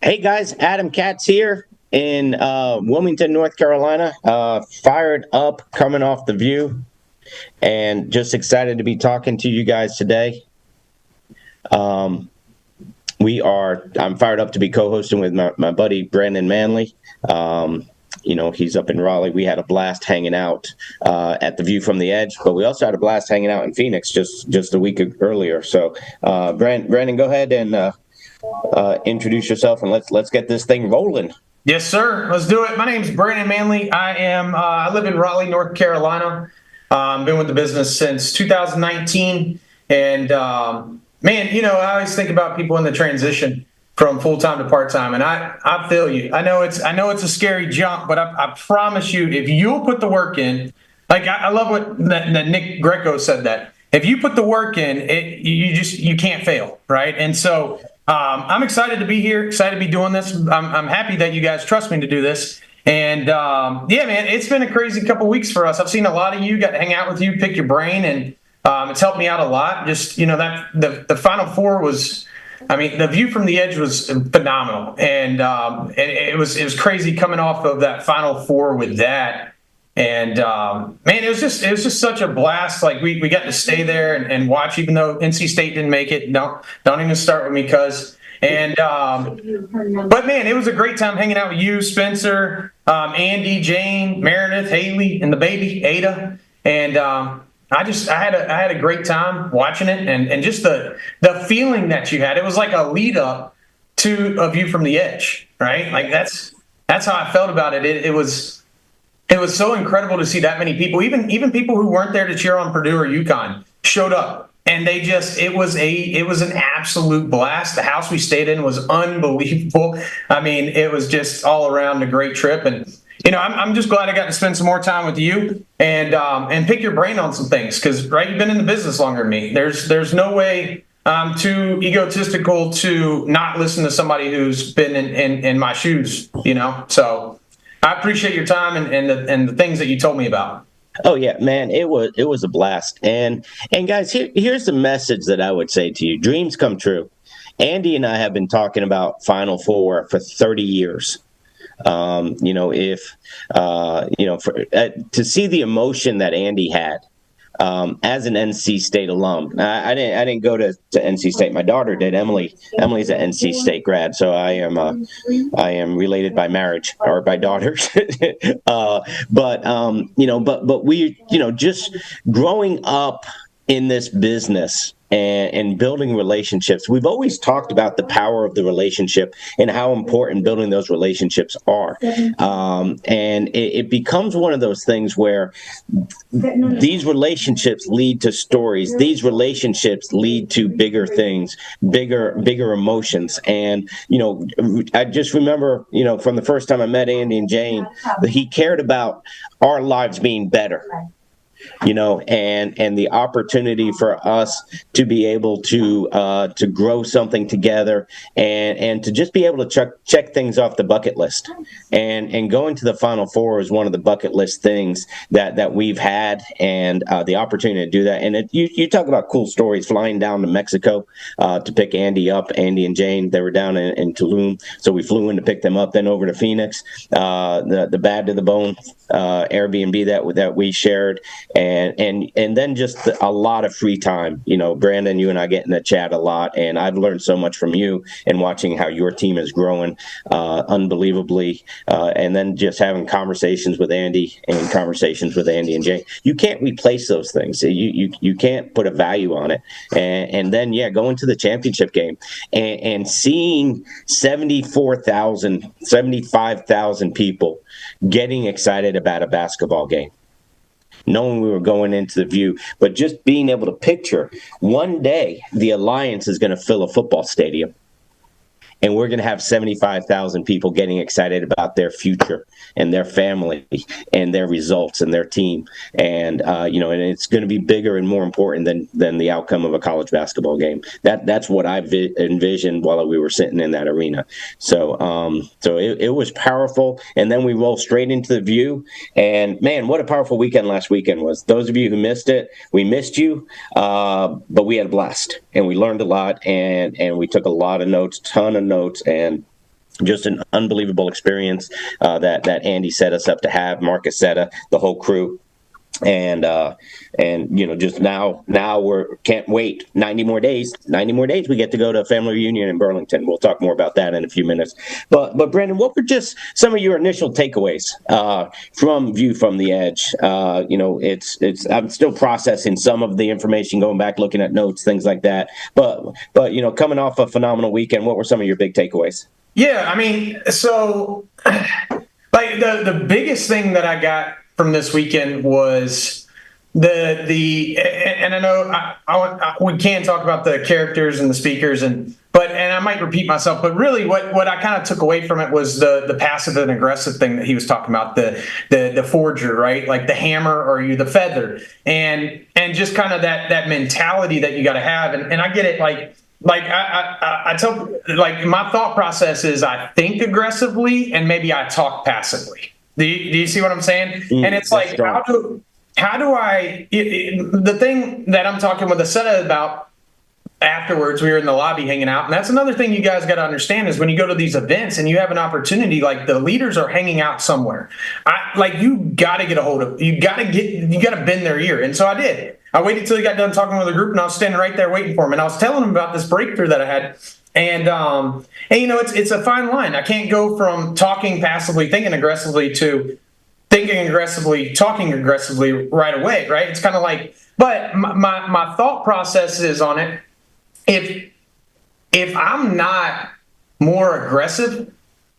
Hey guys, Adam Katz here in Wilmington, North Carolina. Fired up coming off the view and just excited to be talking to you guys today. I'm fired up to be co-hosting with my buddy Brandon Manley. He's up in Raleigh. We had a blast hanging out at the View from the Edge, but we also had a blast hanging out in Phoenix just a week earlier. So, Brandon, go ahead and introduce yourself and let's get this thing rolling. Yes, sir. Let's do it. My name's Brandon Manley. I live in Raleigh, North Carolina. Been with the business since 2019. And man, I always think about people in the transition from full-time to part-time. And I feel you. I know it's a scary jump, but I promise you, if you'll put the work in, like I love what that Nick Greco said, that if you put the work in, you can't fail, right? And so I'm excited to be here, excited to be doing this. I'm happy that you guys trust me to do this. And yeah, man, it's been a crazy couple weeks for us. I've seen a lot of you, got to hang out with you, pick your brain, and it's helped me out a lot. Just, that the Final Four was, the View from the Edge was phenomenal. And it was crazy coming off of that Final Four with that. And man, it was just such a blast. Like we got to stay there and watch, even though NC State didn't make it. Don't even start with me, cuz. And but man, it was a great time hanging out with you, Spencer, Andy, Jane, Meredith, Haley, and the baby Ada. And I had a great time watching it, and just the feeling that you had. It was like a lead up to A View from the Edge, right? Like that's how I felt about it. It was so incredible to see that many people, even people who weren't there to cheer on Purdue or UConn, showed up, and it was an absolute blast. The house we stayed in was unbelievable. It was just all around a great trip, and I'm just glad I got to spend some more time with you and pick your brain on some things, because right, you've been in the business longer than me. There's no way I'm too egotistical to not listen to somebody who's been in my shoes, so. I appreciate your time and the things that you told me about. Oh yeah, man, it was a blast. And guys, here's the message that I would say to you: dreams come true. Andy and I have been talking about Final Four for 30 years. To see the emotion that Andy had as an NC State alum. I didn't go to NC State. My daughter did. Emily. Emily's an NC State grad, so I am related by marriage or by daughter. But we, just growing up in this business and building relationships. We've always talked about the power of the relationship and how important building those relationships are. And it becomes one of those things where these relationships lead to stories. These relationships lead to bigger things, bigger emotions. And, I just remember, from the first time I met Andy and Jane, that he cared about our lives being better. And the opportunity for us to be able to grow something together and to just be able to check things off the bucket list. And going to the Final Four is one of the bucket list things that we've had, and the opportunity to do that. And you talk about cool stories, flying down to Mexico to pick Andy and Jane. They were down in Tulum, so we flew in to pick them up, then over to Phoenix, the Bad to the Bone Airbnb that we shared. And then just a lot of free time. Brandon, you and I get in the chat a lot, and I've learned so much from you and watching how your team is growing unbelievably. And then just having conversations with Andy and Jay. You can't replace those things. You can't put a value on it. And then, going to the championship game and seeing 75,000 people getting excited about a basketball game, knowing we were going into the View, but just being able to picture one day the Alliance is going to fill a football stadium, and we're going to have 75,000 people getting excited about their future and their family and their results and their team. And, and it's going to be bigger and more important than the outcome of a college basketball game. That's what I envisioned while we were sitting in that arena. So it was powerful. And then we roll straight into the View. And man, what a powerful weekend last weekend was. Those of you who missed it, we missed you, but we had a blast and we learned a lot, and we took a lot of notes, ton of notes, and just an unbelievable experience that Andy set us up to have, Marcus Setta, the whole crew. And just now we're can't wait 90 more days we get to go to a family reunion in Burlington. We'll talk more about that in a few minutes, but Brandon, what were just some of your initial takeaways from View from the Edge? It's I'm still processing some of the information, going back, looking at notes, things like that, but coming off a phenomenal weekend, what were some of your big takeaways? Yeah, I mean, so like the biggest thing that I got from this weekend was and I know we can talk about the characters and the speakers, and I might repeat myself, but really what I kind of took away from it was the passive and aggressive thing that he was talking about, the forger, right? Like the hammer or you the feather, and just kind of that mentality that you got to have, and I get it, like I tell, like, my thought process is I think aggressively and maybe I talk passively. Do you see what I'm saying? And it's like, how do I, the thing that I'm talking with Aseta about afterwards, we were in the lobby hanging out. And that's another thing you guys got to understand is when you go to these events and you have an opportunity, like the leaders are hanging out somewhere. You got to get a hold of, you got to bend their ear. And so I did. I waited till he got done talking with the group and I was standing right there waiting for him. And I was telling him about this breakthrough that I had. And it's a fine line. I can't go from talking passively, thinking aggressively to thinking aggressively, talking aggressively right away, right? It's kind of like, but my thought process is on it. If I'm not more aggressive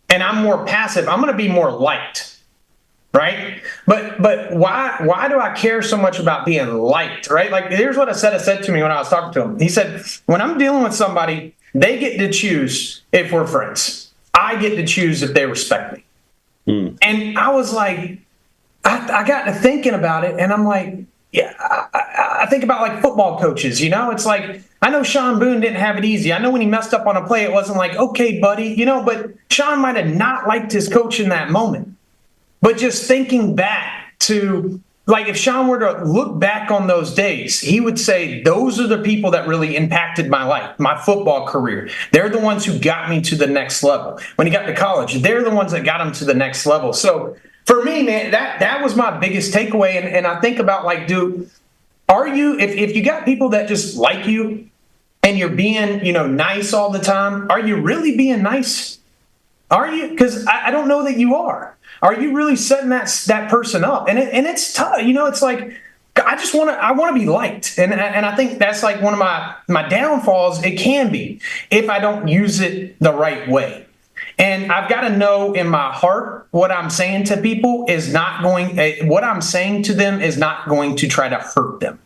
and I'm more passive, I'm going to be more liked, right? But why do I care so much about being liked, right? Like, here's what Aseta said to me when I was talking to him. He said, when I'm dealing with somebody, they get to choose if we're friends. I get to choose if they respect me. And I was like, I got to thinking about it, and I'm like, yeah, I think about like football coaches, it's like, I know Sean Boone didn't have it easy. I know when he messed up on a play, it wasn't like, okay, buddy, but Sean might have not liked his coach in that moment. But just thinking back to, like, if Sean were to look back on those days, he would say, those are the people that really impacted my life, my football career. They're the ones who got me to the next level. When he got to college, they're the ones that got him to the next level. So for me, man, that was my biggest takeaway. And I think about, like, dude, are you, if you got people that just like you and you're being, nice all the time, are you really being nice? Are you? Because I don't know that you are. Are you really setting that person up? And it's tough. It's like, I want to be liked. And I think that's like one of my downfalls. It can be if I don't use it the right way. And I've got to know in my heart what I'm saying to people is not going, what I'm saying to them is not going to try to hurt them.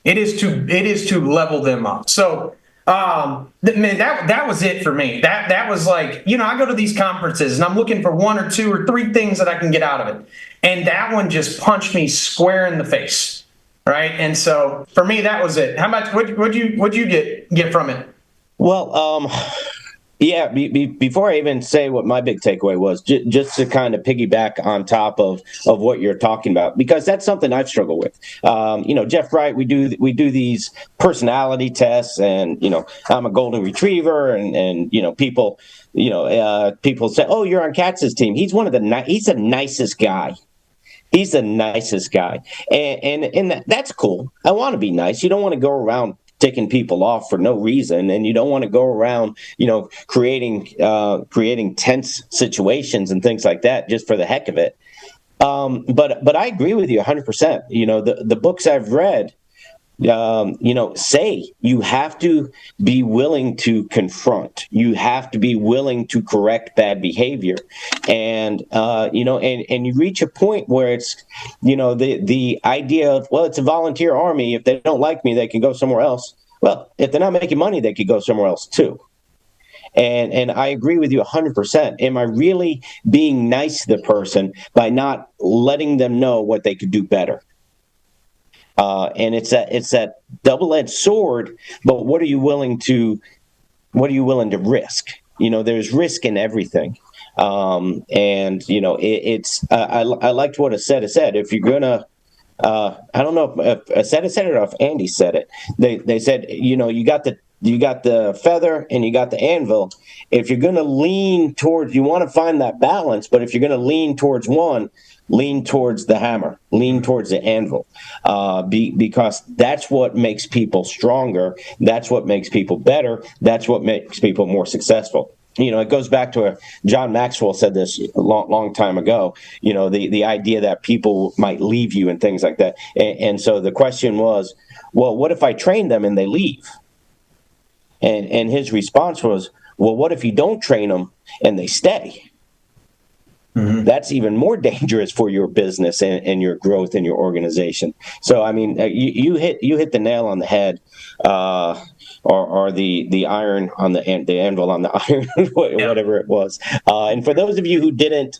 It is to level them up. So, man, that was it for me. That was like, I go to these conferences and I'm looking for one or two or three things that I can get out of it. And that one just punched me square in the face. Right. And so for me, that was it. How much, what'd you get from it? Well, yeah, before I even say what my big takeaway was, just to kind of piggyback on top of what you're talking about, because that's something I've struggled with. Jeff Wright, we do these personality tests, and I'm a golden retriever, and people say, oh, you're on Katz's team. He's he's the nicest guy. He's the nicest guy, and that's cool. I want to be nice. You don't want to go around ticking people off for no reason, and you don't want to go around, creating tense situations and things like that just for the heck of it. But I agree with you 100%. The books I've read, say you have to be willing to confront. You have to be willing to correct bad behavior, and you reach a point where it's, the idea of, well, it's a volunteer army. If they don't like me, they can go somewhere else. Well, if they're not making money, they could go somewhere else too. And I agree with you 100%. Am I really being nice to the person by not letting them know what they could do better? And it's that double-edged sword. But what are you willing to risk? There's risk in everything. I liked what Aseta said. If you're gonna, I don't know if Aseta said it or if Andy said it. They said, you got the feather and you got the anvil. If you're going to lean towards, you want to find that balance, but if you're going to lean towards one, lean towards the hammer, lean towards the anvil, because that's what makes people stronger. That's what makes people better. That's what makes people more successful. It goes back to John Maxwell said this a long time ago, the idea that people might leave you and things like that. And so the question was, well, what if I train them and they leave? And his response was, well, what if you don't train them and they stay? Mm-hmm. That's even more dangerous for your business and your growth in your organization. So, I mean, you hit the nail on the head, or the iron on the anvil on the iron, whatever it was. And for those of you who didn't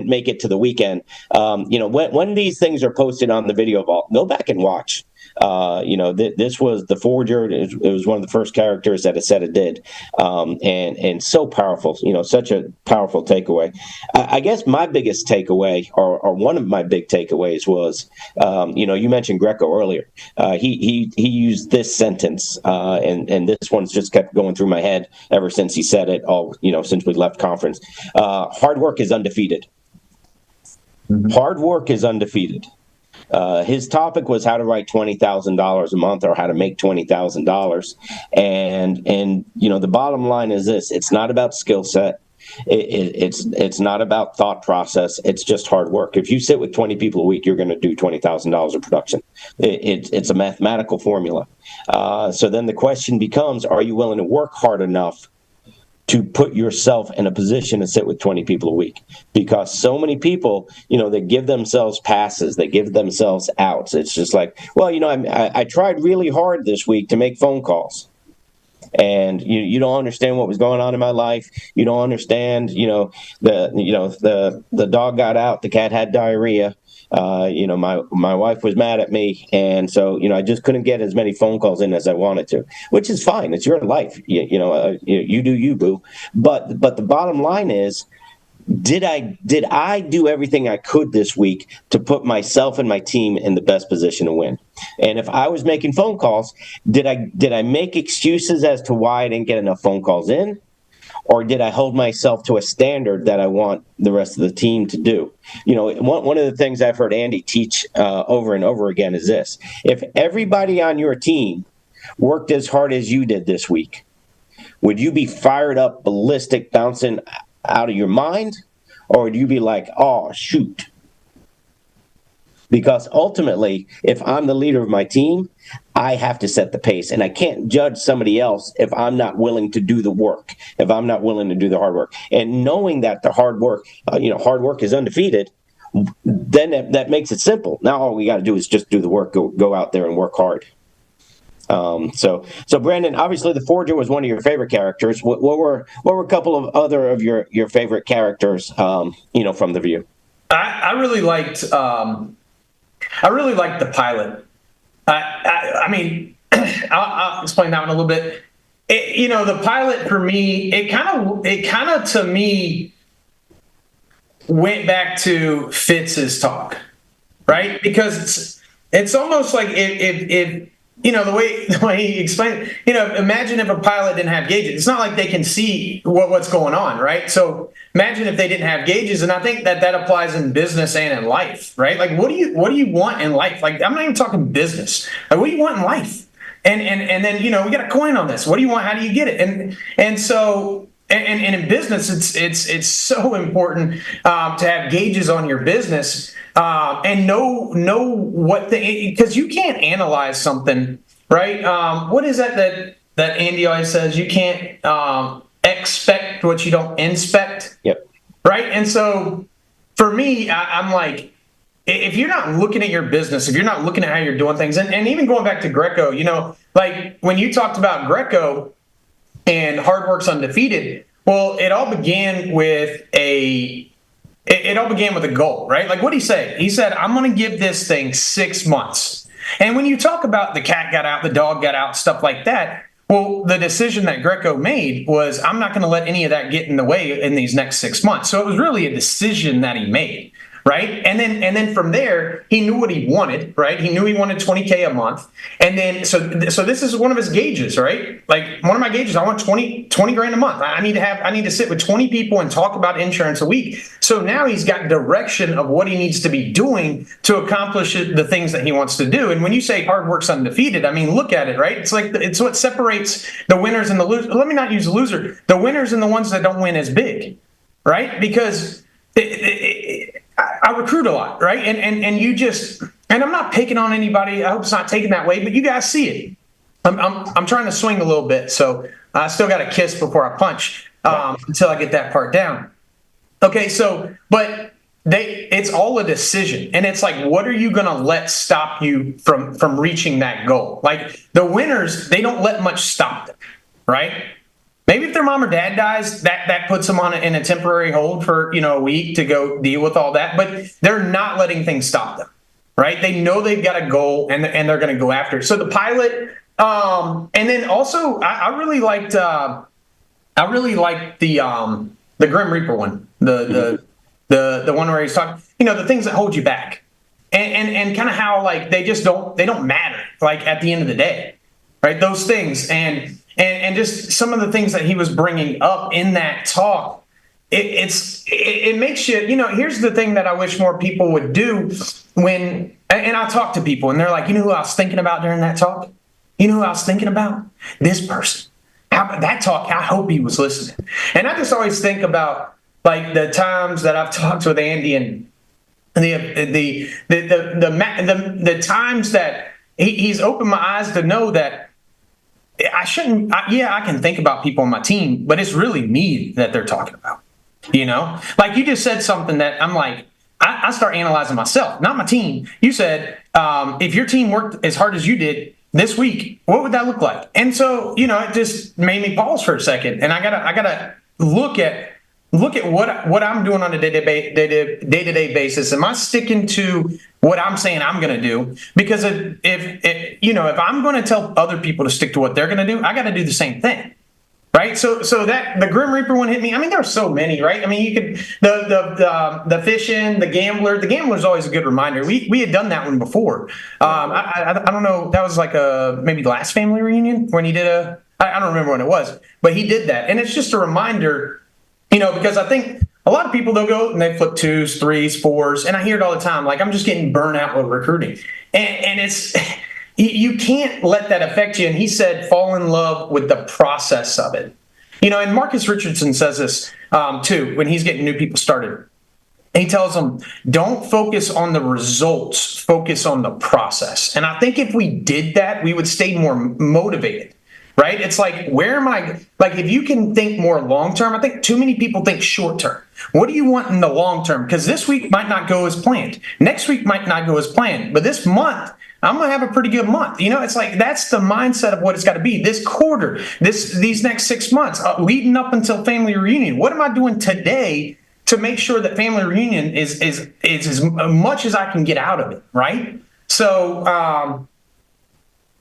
make it to the weekend, when these things are posted on the video vault, go back and watch. This was the Forger. It was one of the first characters that it said it did, and so powerful. Such a powerful takeaway. I guess my biggest takeaway, or one of my big takeaways, was, you mentioned Greco earlier. He used this sentence, and this one's just kept going through my head ever since he said it. Since we left conference, hard work is undefeated. Mm-hmm. Hard work is undefeated. His topic was how to write $20,000 a month, or how to make $20,000. And the bottom line is this: it's not about skill set. It's not about thought process. It's just hard work. If you sit with 20 people a week, you're going to do $20,000 of production. It's a mathematical formula. So then the question becomes, are you willing to work hard enough to put yourself in a position to sit with 20 people a week? Because so many people, they give themselves passes, they give themselves outs. It's just like, well, I tried really hard this week to make phone calls. And you don't understand what was going on in my life. You don't understand, the dog got out, the cat had diarrhea. My wife was mad at me, and so I just couldn't get as many phone calls in as I wanted to, which is fine. It's your life, you do you, boo. But the bottom line is, did I do everything I could this week to put myself and my team in the best position to win? And if I was making phone calls, did I make excuses as to why I didn't get enough phone calls in? Or did I hold myself to a standard that I want the rest of the team to do? One of the things I've heard Andy teach over and over again is this: if everybody on your team worked as hard as you did this week, would you be fired up, ballistic, bouncing out of your mind? Or would you be like, oh, shoot? Because ultimately, if I'm the leader of my team, I have to set the pace, and I can't judge somebody else if I'm not willing to do the work, if I'm not willing to do the hard work. And knowing that the hard work is undefeated, then that makes it simple. Now all we got to do is just do the work, go out there and work hard. So Brandon, obviously the Forger was one of your favorite characters. What were a couple of other of your favorite characters, from the view? I really liked the pilot. I mean, I'll explain that one a little bit. The pilot for me, it kind of to me went back to Fitz's talk, right? Because it's almost like if the way he explained it, imagine if a pilot didn't have gauges. It's not like they can see what's going on, right? So imagine if they didn't have gauges, and I think that applies in business and in life, right? Like, what do you want in life? Like, I'm not even talking business. Like, what do you want in life? And then we got a coin on this. What do you want? How do you get it? And so in business, it's so important to have gauges on your business. And know what because you can't analyze something, right? What is that Andy always says? You can't expect what you don't inspect. Yep. Right. And so for me, I'm like, if you're not looking at your business, if you're not looking at how you're doing things, and even going back to Greco, like when you talked about Greco and hard work's undefeated, well, it all began with a goal, right? Like, what did he say? He said, I'm going to give this thing 6 months. And when you talk about the cat got out, the dog got out, stuff like that, well, the decision that Greco made was, I'm not going to let any of that get in the way in these next 6 months. So it was really a decision that he made, right? And then from there, he knew what he wanted, right? He knew he wanted 20K a month. And then, so this is one of his gauges, right? Like one of my gauges, I want 20 grand a month. I need to sit with 20 people and talk about insurance a week. So now he's got direction of what he needs to be doing to accomplish the things that he wants to do. And when you say hard work's undefeated, I mean, look at it, right? It's like, it's what separates the winners and the losers. Let me not use loser. The winners and the ones that don't win as big, right? Because I recruit a lot, right? And you just, and I'm not picking on anybody. I hope it's not taken that way, but you guys see it. I'm trying to swing a little bit, so I still got to kiss before I punch until I get that part down. Okay, so, but it's all a decision, and it's like, what are you going to let stop you from reaching that goal? Like the winners, they don't let much stop them, right? Maybe if their mom or dad dies, that puts them in a temporary hold for, a week to go deal with all that. But they're not letting things stop them, right? They know they've got a goal and they're going to go after it. So the pilot, and then also I really liked the Grim Reaper one, the one where he's talking, the things that hold you back, and kind of how like they don't matter like at the end of the day, right? Those things and just some of the things that he was bringing up in that talk, it makes you, here's the thing that I wish more people would do and I talk to people and they're like, who I was thinking about during that talk? You know who I was thinking about? This person. That talk, I hope he was listening. And I just always think about like the times that I've talked with Andy and the times that he's opened my eyes to know that I shouldn't. I can think about people on my team, but it's really me that they're talking about. Like you just said something that I'm like, I start analyzing myself, not my team. You said if your team worked as hard as you did this week, what would that look like? And so it just made me pause for a second, and I gotta look at what I'm doing on a day-to-day basis. Am I sticking to what I'm saying I'm going to do? Because if I'm going to tell other people to stick to what they're going to do, I got to do the same thing, right? So that the Grim Reaper one hit me. I mean, there are so many, right? I mean, you could the fishing, the gambler. The gambler is always a good reminder. We had done that one before. I don't know. That was like maybe the last family reunion when he did I don't remember when it was, but he did that, and it's just a reminder. Because I think a lot of people, they'll go and they flip 2s, 3s, 4s, and I hear it all the time. Like, I'm just getting burnt out with recruiting. And it's, you can't let that affect you. And he said, fall in love with the process of it. And Marcus Richardson says this too, when he's getting new people started. He tells them, don't focus on the results, focus on the process. And I think if we did that, we would stay more motivated. Right? It's like, where am I? Like, if you can think more long term, I think too many people think short term. What do you want in the long term? Because this week might not go as planned. Next week might not go as planned. But this month, I'm going to have a pretty good month. It's like that's the mindset of what it's got to be. This quarter, these next 6 months, leading up until family reunion. What am I doing today to make sure that family reunion is as much as I can get out of it? Right? So,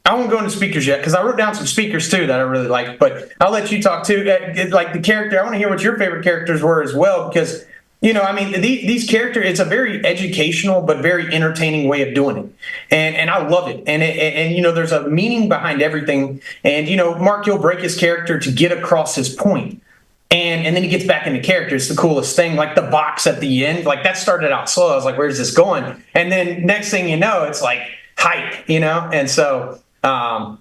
I won't go into speakers yet because I wrote down some speakers too that I really like, but I'll let you talk too. Like the character, I want to hear what your favorite characters were as well because, these characters, it's a very educational but very entertaining way of doing it. And I love it. And there's a meaning behind everything. And, Mark, you'll break his character to get across his point. And then he gets back into character. It's the coolest thing. Like the box at the end, like that started out slow. I was like, where's this going? And then next thing you know, it's like hype, And so,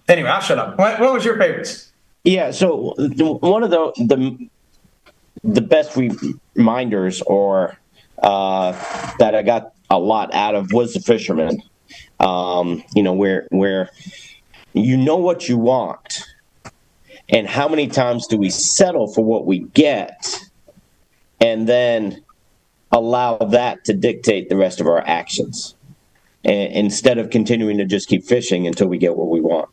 anyway, I'll shut up. What was your favorites? Yeah, so one of the best reminders or that I got a lot out of was the fisherman. Where what you want, and how many times do we settle for what we get, and then allow that to dictate the rest of our actions. Instead of continuing to just keep fishing until we get what we want.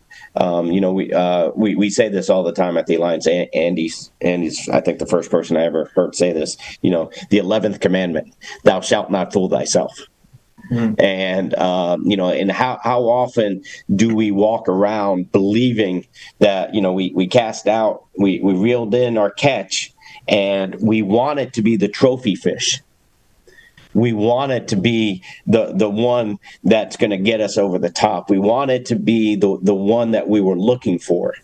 We say this all the time at the Alliance. Andy's I think the first person I ever heard say this, the 11th commandment, thou shalt not fool thyself. Mm-hmm. And, and how often do we walk around believing that, we cast out, we reeled in our catch and we want it to be the trophy fish. We want it to be the one that's going to get us over the top. We want it to be the one that we were looking for.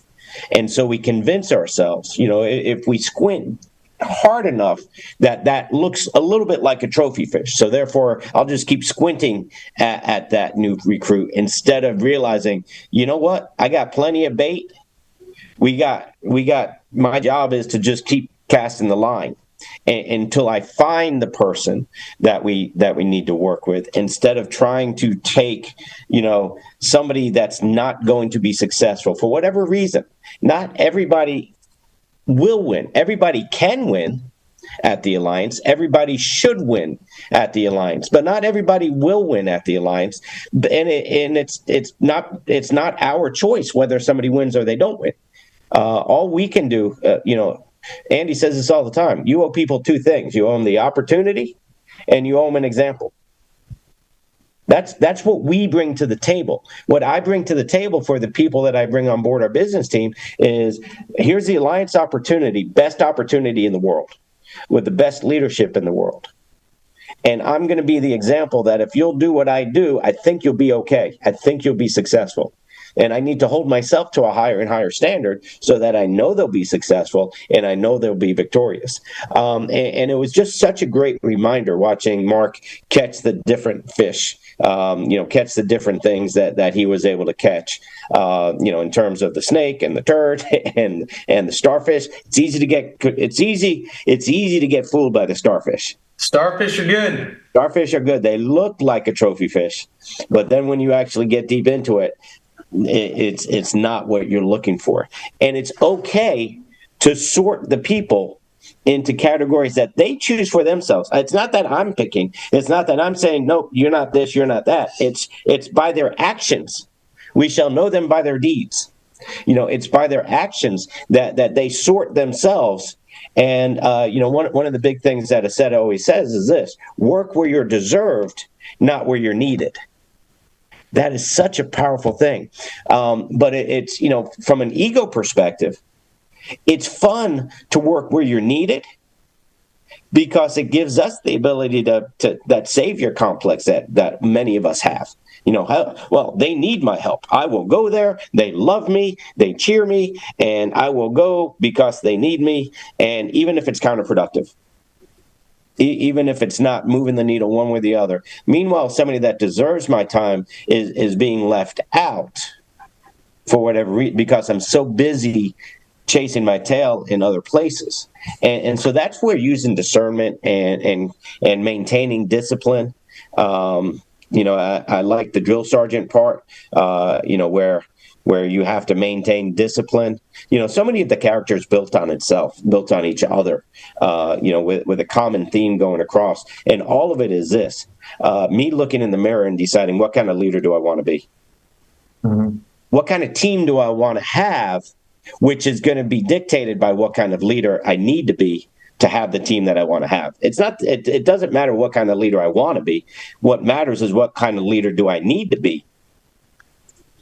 And so we convince ourselves, if we squint hard enough, that looks a little bit like a trophy fish. So therefore, I'll just keep squinting at that new recruit instead of realizing, you know what? I got plenty of bait. We got my job is to just keep casting the line until I find the person that we need to work with, instead of trying to take, somebody that's not going to be successful for whatever reason. Not everybody will win. Everybody can win at the Alliance. Everybody should win at the Alliance, but not everybody will win at the Alliance. And it's not our choice whether somebody wins or they don't win. All we can do, Andy says this all the time. You owe people two things. You owe them the opportunity, and you owe them an example. That's what we bring to the table. What I bring to the table for the people that I bring on board our business team is, here's the Alliance opportunity, best opportunity in the world, with the best leadership in the world. And I'm going to be the example that if you'll do what I do, I think you'll be okay. I think you'll be successful. And I need to hold myself to a higher and higher standard so that I know they'll be successful and I know they'll be victorious. And it was just such a great reminder watching Mark catch the different fish, catch the different things that he was able to catch, in terms of the snake and the turd and the starfish. It's easy to get fooled by the starfish. Starfish are good. Starfish are good. They look like a trophy fish, but then when you actually get deep into it, it's not what you're looking for. And it's okay to sort the people into categories that they choose for themselves. It's not that I'm picking. It's not that I'm saying, no, you're not this, you're not that. It's by their actions. We shall know them by their deeds. It's by their actions that they sort themselves. And, one of the big things that Aseta always says is this: work where you're deserved, not where you're needed. That is such a powerful thing. But it's, from an ego perspective, it's fun to work where you're needed because it gives us the ability to that savior complex that many of us have. They need my help. I will go there. They love me. They cheer me. And I will go because they need me. And even if it's counterproductive, even if it's not moving the needle one way or the other. Meanwhile, somebody that deserves my time is being left out for whatever reason, because I'm so busy chasing my tail in other places. And so that's where using discernment and maintaining discipline. I like the drill sergeant part, where you have to maintain discipline. So many of the characters built on each other, with a common theme going across. And all of it is this, me looking in the mirror and deciding, what kind of leader do I want to be? Mm-hmm. What kind of team do I want to have, which is going to be dictated by what kind of leader I need to be to have the team that I want to have. It doesn't matter what kind of leader I want to be. What matters is what kind of leader do I need to be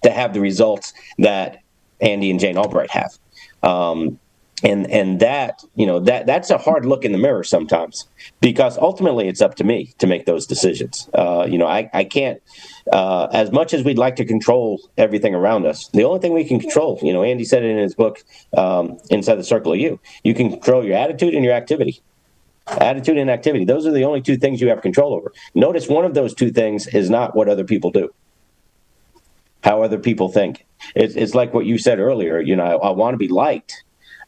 to have the results that Andy and Jane Albright have. And that's a hard look in the mirror sometimes, because ultimately it's up to me to make those decisions. I can't, as much as we'd like to control everything around us, the only thing we can control, Andy said it in his book, Inside the Circle of You can control your attitude and your activity. Attitude and activity. Those are the only two things you have control over. Notice one of those two things is not what other people do, how other people think. It's like what you said earlier. I want to be liked.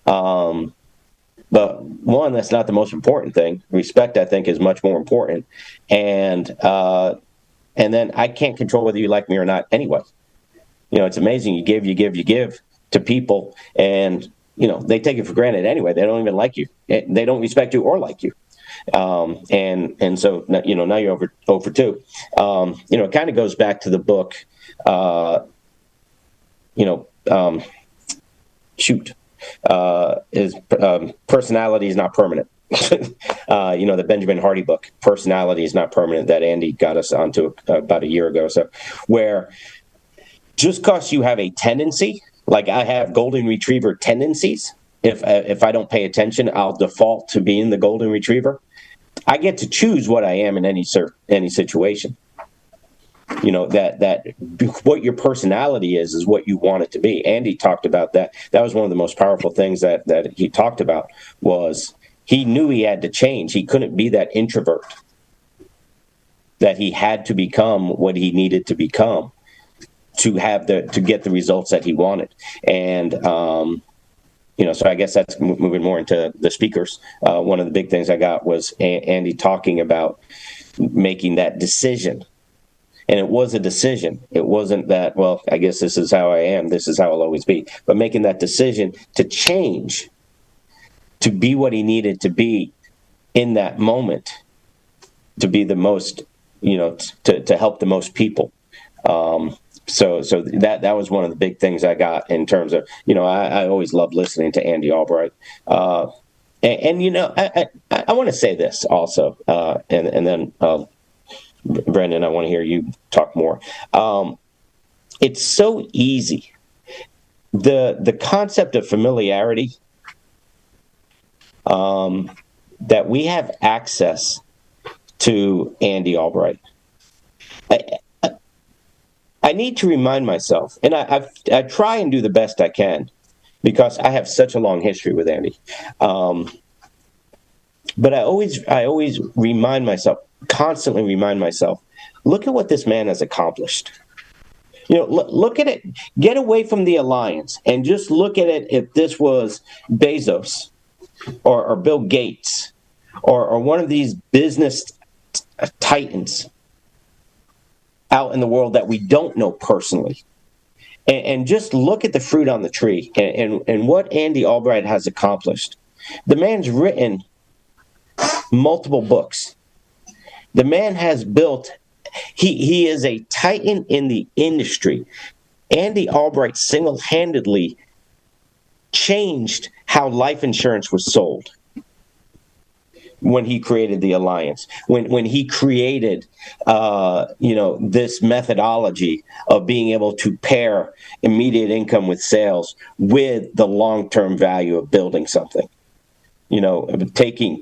But one, that's not the most important thing. Respect, I think, is much more important. And then I can't control whether you like me or not anyway. It's amazing. You give to people, and, they take it for granted anyway. They don't even like you. They don't respect you or like you. And so, now you're over 2. It kind of goes back to the book, is personality is not permanent. The Benjamin Hardy book, Personality is Not Permanent, that Andy got us onto about a year ago. So, where just because you have a tendency, like I have golden retriever tendencies, if I don't pay attention, I'll default to being the golden retriever. I get to choose what I am in any situation. That what your personality is what you want it to be. Andy talked about that. That was one of the most powerful things that he talked about, was he knew he had to change. He couldn't be that introvert, that he had to become what he needed to become to get the results that he wanted. And so I guess that's moving more into the speakers. One of the big things I got was Andy talking about making that decision. And it was a decision. It wasn't that, well, I guess this is how I am, this is how I'll always be. But making that decision to change, to be what he needed to be in that moment, to be the most, to help the most people. So that was one of the big things I got in terms of, I always loved listening to Andy Albright. I want to say this also, and then Brandon, I want to hear you talk more. It's so easy. The concept of familiarity, that we have access to Andy Albright. I need to remind myself, and I try and do the best I can, because I have such a long history with Andy. But I always remind myself, constantly remind myself, look at what this man has accomplished. Look at it. Get away from the alliance and just look at it. If this was Bezos or Bill Gates or one of these business titans out in the world that we don't know personally, and just look at the fruit on the tree and what Andy Albright has accomplished. The man's written multiple books. The man has built, he is a titan in the industry. Andy Albright single-handedly changed how life insurance was sold when he created the alliance, when he created this methodology of being able to pair immediate income with sales with the long-term value of building something. Taking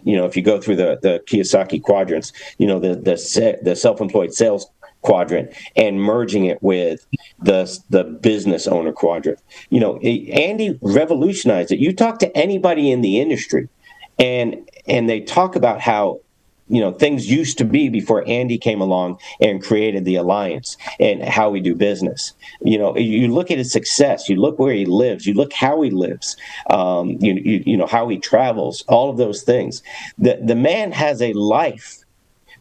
if you go through the Kiyosaki quadrants, the self-employed sales quadrant and merging it with the business owner quadrant. Andy revolutionized it. You talk to anybody in the industry, and they talk about how things used to be before Andy came along and created the alliance and how we do business. You look at his success, you look where he lives, you look how he lives, how he travels, all of those things. The man has a life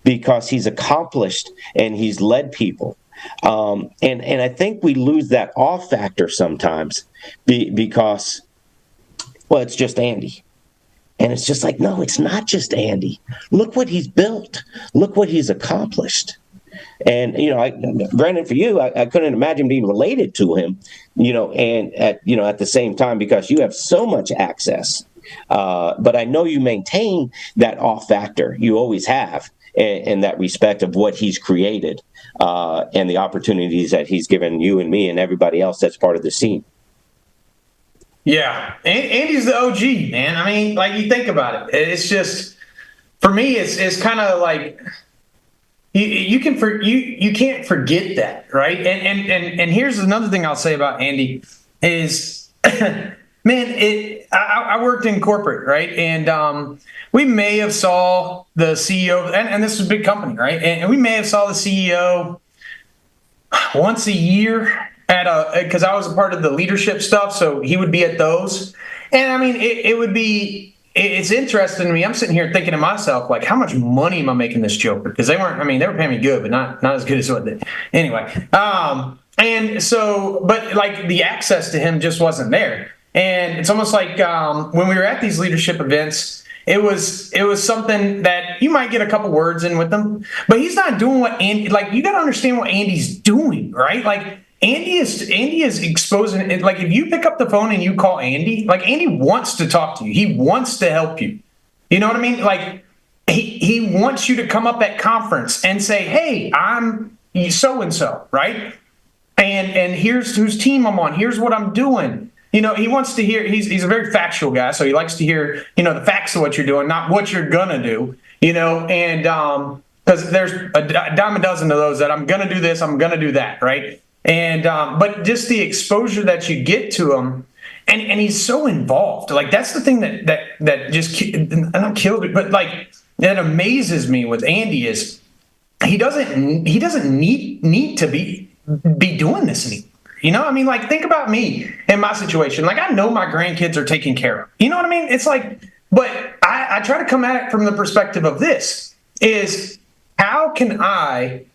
because he's accomplished and he's led people. And I think we lose that awe factor sometimes because, well, it's just Andy. And it's just like, no, it's not just Andy. Look what he's built. Look what he's accomplished. And, Brandon, for you, I couldn't imagine being related to him, and at the same time, because you have so much access. But I know you maintain that awe factor. You always have, and that respect of what he's created and the opportunities that he's given you and me and everybody else that's part of the scene. Yeah, Andy's the OG, man. I mean, like, you think about it. It's just, for me, it's kind of like you can't forget that, right? And here's another thing I'll say about Andy is, man, I worked in corporate, right? And we may have saw the CEO, and this was a big company, right? And we may have saw the CEO once a year. Because I was a part of the leadership stuff, so he would be at those. And I mean, it's interesting to me. I'm sitting here thinking to myself, like, how much money am I making this joker? Because they were paying me good, but not as good as what they, anyway. And so, but like, the access to him just wasn't there. And it's almost like when we were at these leadership events, it was something that you might get a couple words in with them, but he's not doing what Andy, like, you got to understand what Andy's doing, right? Like, Andy is exposing it. Like, if you pick up the phone and you call Andy, like, Andy wants to talk to you. He wants to help you. You know what I mean? Like, he wants you to come up at conference and say, hey, I'm so-and-so, right? And here's whose team I'm on. Here's what I'm doing. he wants to hear, he's a very factual guy. So he likes to hear, the facts of what you're doing, not what you're going to do, and because there's a dime a dozen of those that I'm going to do this, I'm going to do that. Right. And, but just the exposure that you get to him, and he's so involved. Like, that's the thing that just not killed it, but like, that amazes me with Andy is he doesn't need to be doing this anymore. I mean, like, think about me in my situation. Like, I know my grandkids are taken care of. You know what I mean? It's like, but I try to come at it from the perspective of this is, how can I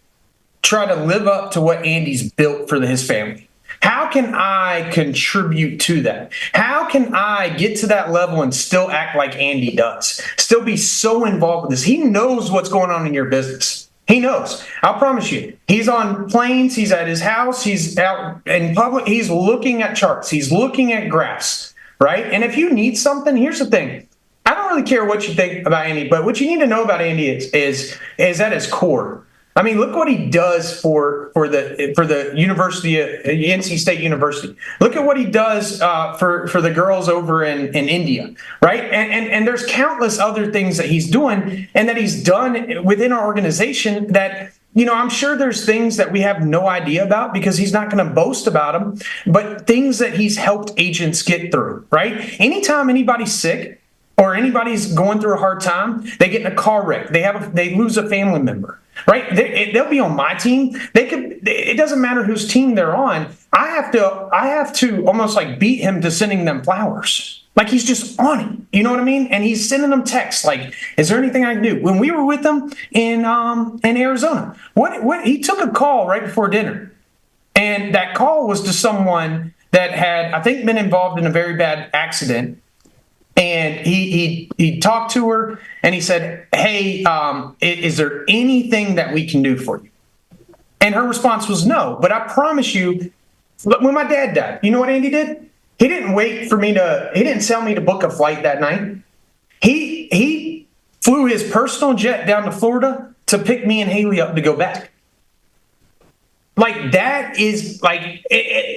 try to live up to what Andy's built for his family? How can I contribute to that? How can I get to that level and still act like Andy does? Still be so involved with this. He knows what's going on in your business. He knows. I'll promise you. He's on planes. He's at his house. He's out in public. He's looking at charts. He's looking at graphs, right? And if you need something, here's the thing. I don't really care what you think about Andy, but what you need to know about Andy is at his core. I mean, look what he does for the University, NC State University. Look at what he does for the girls over in India, right? And there's countless other things that he's doing and that he's done within our organization that, I'm sure there's things that we have no idea about because he's not going to boast about them, but things that he's helped agents get through, right? Anytime anybody's sick or anybody's going through a hard time, they get in a car wreck, they lose a family member. Right, they'll be on my team. It doesn't matter whose team they're on. I have to almost like beat him to sending them flowers. Like, he's just on it. You know what I mean? And he's sending them texts like, "Is there anything I can do?" When we were with him in Arizona, what he took a call right before dinner, and that call was to someone that had, I think, been involved in a very bad accident. And he talked to her and he said, "Hey, is there anything that we can do for you?" And her response was no. But I promise you, when my dad died, you know what Andy did? He didn't wait for he didn't tell me to book a flight that night. He flew his personal jet down to Florida to pick me and Haley up to go back. Like, that is like,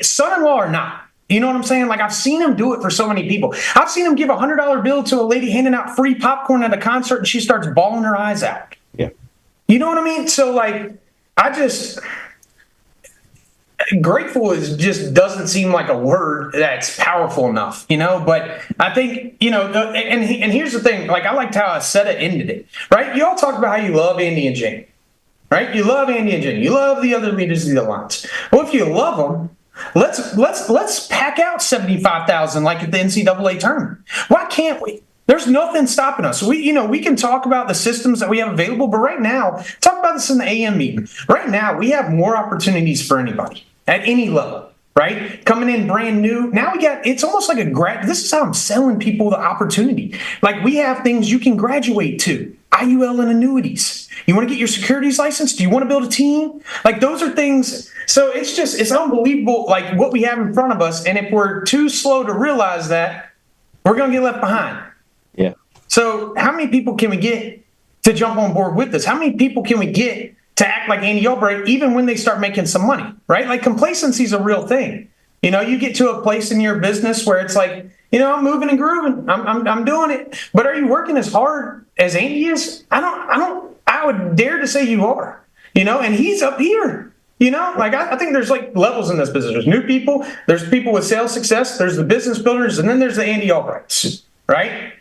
son-in-law or not. You know what I'm saying? Like, I've seen him do it for so many people. I've seen him give a $100 bill to a lady handing out free popcorn at a concert, and she starts bawling her eyes out. Yeah. You know what I mean? So, like, grateful just doesn't seem like a word that's powerful enough, But I think, and here's the thing. Like, I liked how Aseta ended it, right? You all talk about how you love Andy and Jane, right? You love Andy and Jane. You love the other leaders of the Alliance. Well, if you love them, Let's pack out 75,000 like at the NCAA tournament. Why can't we? There's nothing stopping us. We can talk about the systems that we have available, but right now, talk about this in the AM meeting. Right now, we have more opportunities for anybody at any level, right? Coming in brand new. Now it's almost like this is how I'm selling people the opportunity. Like, we have things you can graduate to. IUL and annuities. You want to get your securities license? Do you want to build a team? Like, those are things. So it's unbelievable, like, what we have in front of us. And if we're too slow to realize that, we're going to get left behind. Yeah. So how many people can we get to jump on board with this? How many people can we get to act like Andy Albright, even when they start making some money, right? Like, complacency is a real thing. You get to a place in your business where it's like, I'm moving and grooving. I'm doing it. But are you working as hard as Andy is? I would dare to say you are, and he's up here, like, I think there's like levels in this business. There's new people, there's people with sales success, there's the business builders, and then there's the Andy Albrights, right?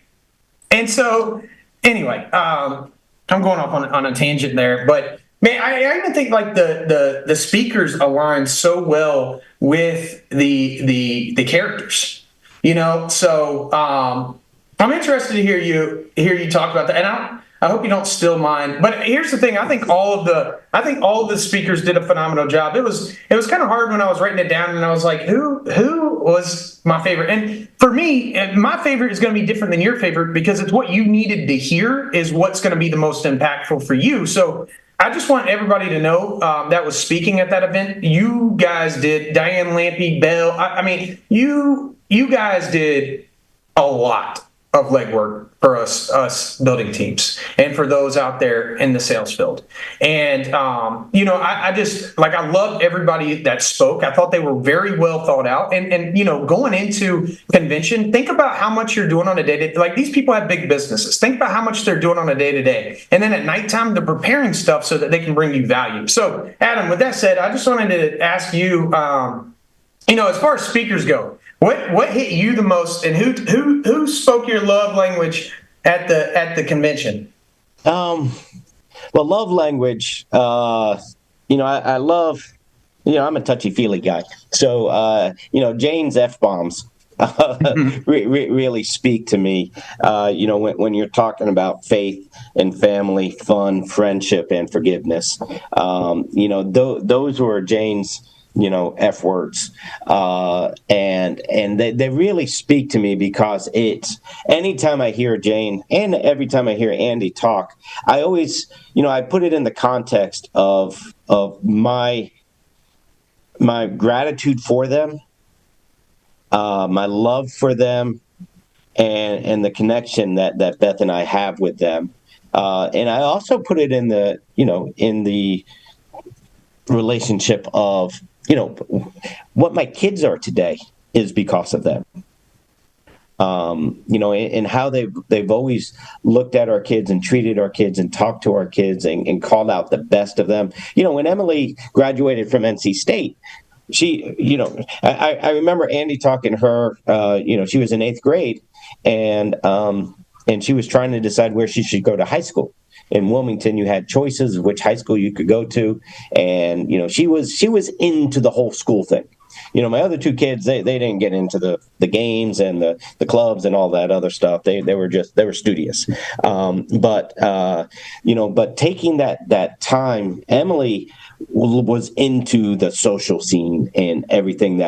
And so anyway, I'm going off on a tangent there, but man, I even think like the speakers align so well with the characters, So I'm interested to hear you talk about that, and I hope you don't steal mine. But here's the thing: I think all of the speakers did a phenomenal job. It was kind of hard when I was writing it down, and I was like, who was my favorite? And for me, my favorite is going to be different than your favorite because it's what you needed to hear is what's going to be the most impactful for you. So I just want everybody to know that was speaking at that event. You guys did, Diane Lampy, Bell. I mean, you guys did a lot of legwork for us building teams and for those out there in the sales field. And, I just, like, I loved everybody that spoke. I thought they were very well thought out. And going into convention, think about how much you're doing on a day-to-day. Like, these people have big businesses. Think about how much they're doing on a day-to-day. And then at nighttime, they're preparing stuff so that they can bring you value. So, Adam, with that said, I just wanted to ask you, as far as speakers go, what hit you the most, and who spoke your love language at the convention? Well, love language. I love. I'm a touchy-feely guy, so Jane's F-bombs really speak to me. When you're talking about faith and family, fun, friendship, and forgiveness. Those were Jane's F words. And they really speak to me, because anytime I hear Jane and every time I hear Andy talk, I always, I put it in the context of my gratitude for them, my love for them, and the connection that Beth and I have with them. And I also put it in the relationship of, what my kids are today is because of them. And how they've always looked at our kids and treated our kids and talked to our kids and called out the best of them. When Emily graduated from NC State, she, I remember Andy talking to her, she was in 8th grade, and she was trying to decide where she should go to high school. In Wilmington, you had choices of which high school you could go to, and she was into the whole school thing. My other two kids, they didn't get into the games and the clubs and all that other stuff. They were studious. But taking that time, Emily was into the social scene and everything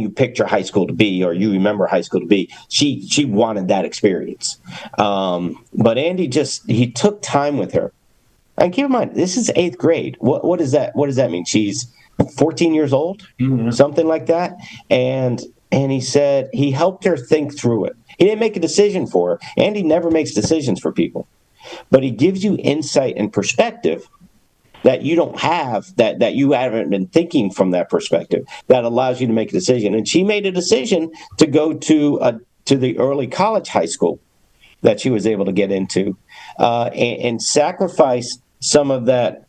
you picture high school to be, or you remember high school to be. She wanted that experience. But Andy he took time with her. And keep in mind, this is 8th grade. What does that mean? She's 14 years old, something like that. And he said he helped her think through it. He didn't make a decision for her. Andy never makes decisions for people, but he gives you insight and perspective that you don't have, that you haven't been thinking from that perspective, that allows you to make a decision. And she made a decision to go to the early college high school that she was able to get into, and sacrifice some of that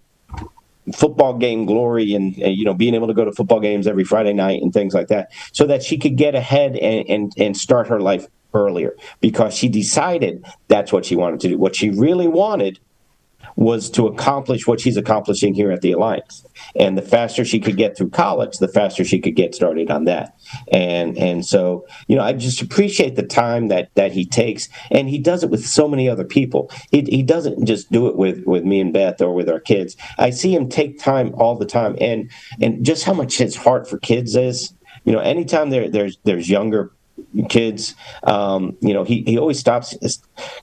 football game glory and being able to go to football games every Friday night and things like that, so that she could get ahead and start her life earlier, because she decided that's what she wanted to do. What she really wanted was to accomplish what she's accomplishing here at the Alliance. And the faster she could get through college, the faster she could get started on that. And so, I just appreciate the time that he takes, and he does it with so many other people. He doesn't just do it with me and Beth or with our kids. I see him take time all the time, and just how much his heart for kids is. Anytime there's younger kids, he always stops,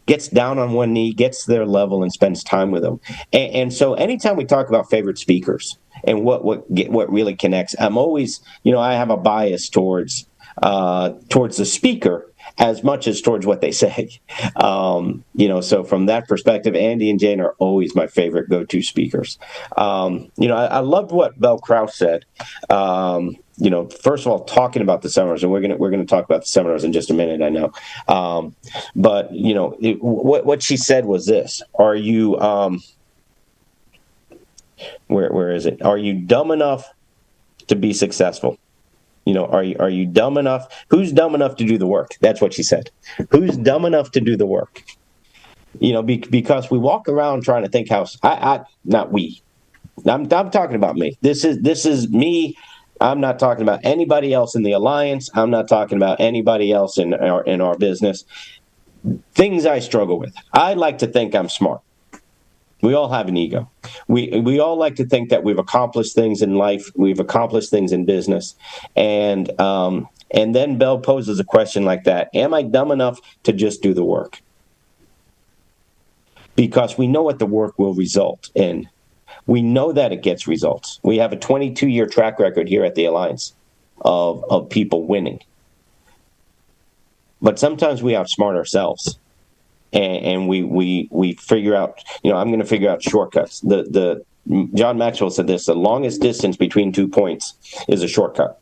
gets down on one knee, gets to their level, and spends time with them. And so anytime we talk about favorite speakers and what really connects, I'm always, I have a bias towards the speaker as much as towards what they say. So from that perspective, Andy and Jane are always my favorite go-to speakers. I loved what Belle Krause said. First of all, talking about the seminars, and we're gonna talk about the seminars in just a minute, I know. But what she said was this: Are you where is it? Are you dumb enough to be successful? Are you dumb enough? Who's dumb enough to do the work? That's what she said. Who's dumb enough to do the work? Because we walk around trying to think how not we. I'm talking about me. This is me. I'm not talking about anybody else in the Alliance. I'm not talking about anybody else in our business. Things I struggle with. I like to think I'm smart. We all have an ego. We all like to think that we've accomplished things in life. We've accomplished things in business. And then Belle poses a question like that: Am I dumb enough to just do the work? Because we know what the work will result in. We know that it gets results. We have a 22-year track record here at the Alliance of people winning. but sometimes we outsmart ourselves, and we figure out. I'm going to figure out shortcuts. The John Maxwell said this: the longest distance between 2 points is a shortcut.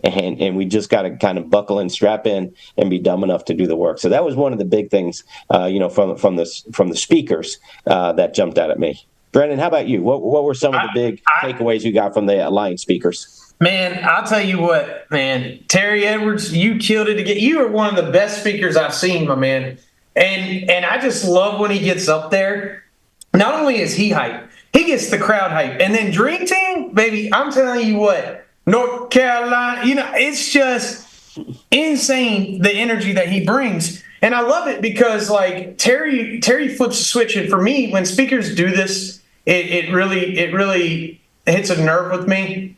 And we just got to kind of buckle in, strap in, and be dumb enough to do the work. So that was one of the big things, from the speakers that jumped out at me. Brandon, how about you? What were some of the big takeaways you got from the Alliance speakers? Man, I'll tell you what, man. Terry Edwards, you killed it again. You are one of the best speakers I've seen, my man. And I just love when he gets up there. Not only is he hype, he gets the crowd hype. And then Dream Team, baby, I'm telling you what. North Carolina, it's just insane, the energy that he brings. And I love it because, like, Terry flips the switch. And for me, when speakers do this, it really hits a nerve with me